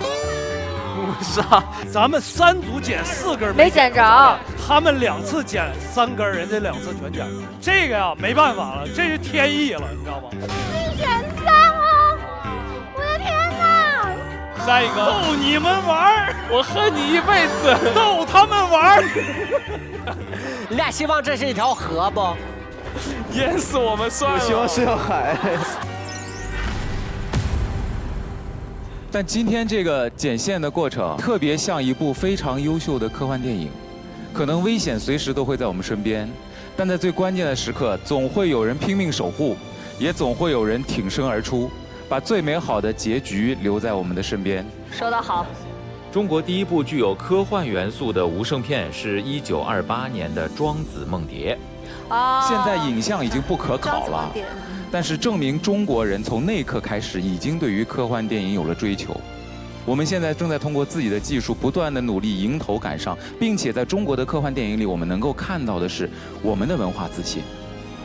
不是啊，咱们3组捡4根没捡着，他们2次捡3根，人家2次全捡。这个呀，没办法了，这是天意了，你知道吗4选3哦！我的天哪！下一个逗你们玩我恨你一辈子，逗他们玩你俩希望这是一条河不？淹死我们算了。我希望是条海。但今天这个剪线的过程特别像一部非常优秀的科幻电影，可能危险随时都会在我们身边，但在最关键的时刻，总会有人拼命守护，也总会有人挺身而出，把最美好的结局留在我们的身边。说得好。中国第一部具有科幻元素的无声片是1928年的《庄子梦蝶》。现在影像已经不可考了，但是证明中国人从那一刻开始已经对于科幻电影有了追求。我们现在正在通过自己的技术不断的努力迎头赶上，并且在中国的科幻电影里，我们能够看到的是我们的文化自信，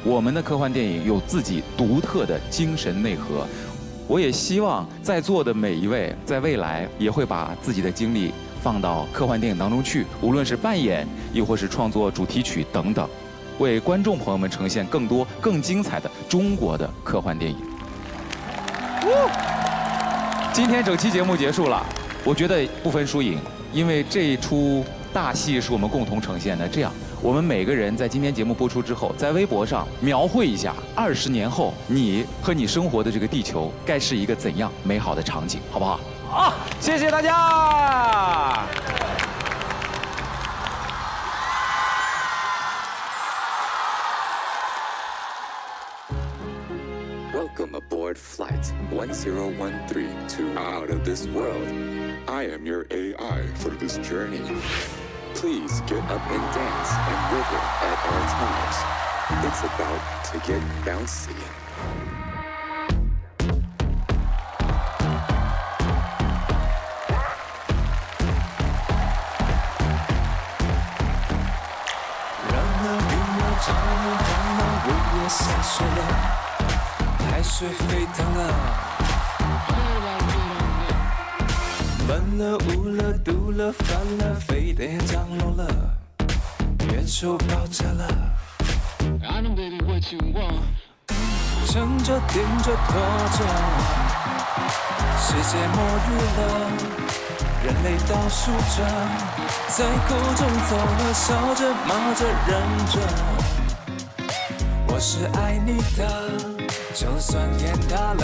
我们的科幻电影有自己独特的精神内核。我也希望在座的每一位在未来也会把自己的精力放到科幻电影当中去，无论是扮演，亦或是创作主题曲等等，为观众朋友们呈现更多更精彩的中国的科幻电影。今天整期节目结束了，我觉得不分输赢，因为这一出大戏是我们共同呈现的。这样，我们每个人在今天节目播出之后，在微博上描绘一下20年后你和你生活的这个地球该是一个怎样美好的场景，好不好？好，谢谢大家。Welcome aboard Flight 1013 to Out of This World. I am your AI for this journey. Please get up and dance and wiggle at all times. It's about to get bouncy. Run 海水沸腾了，闷了、捂了、堵了、翻了，沸点涨落了，月球爆炸了。撑着顶着拖着，世界末日了，人类倒数着，在苦中走了，笑着骂着忍着，我是爱你的，就算天塌了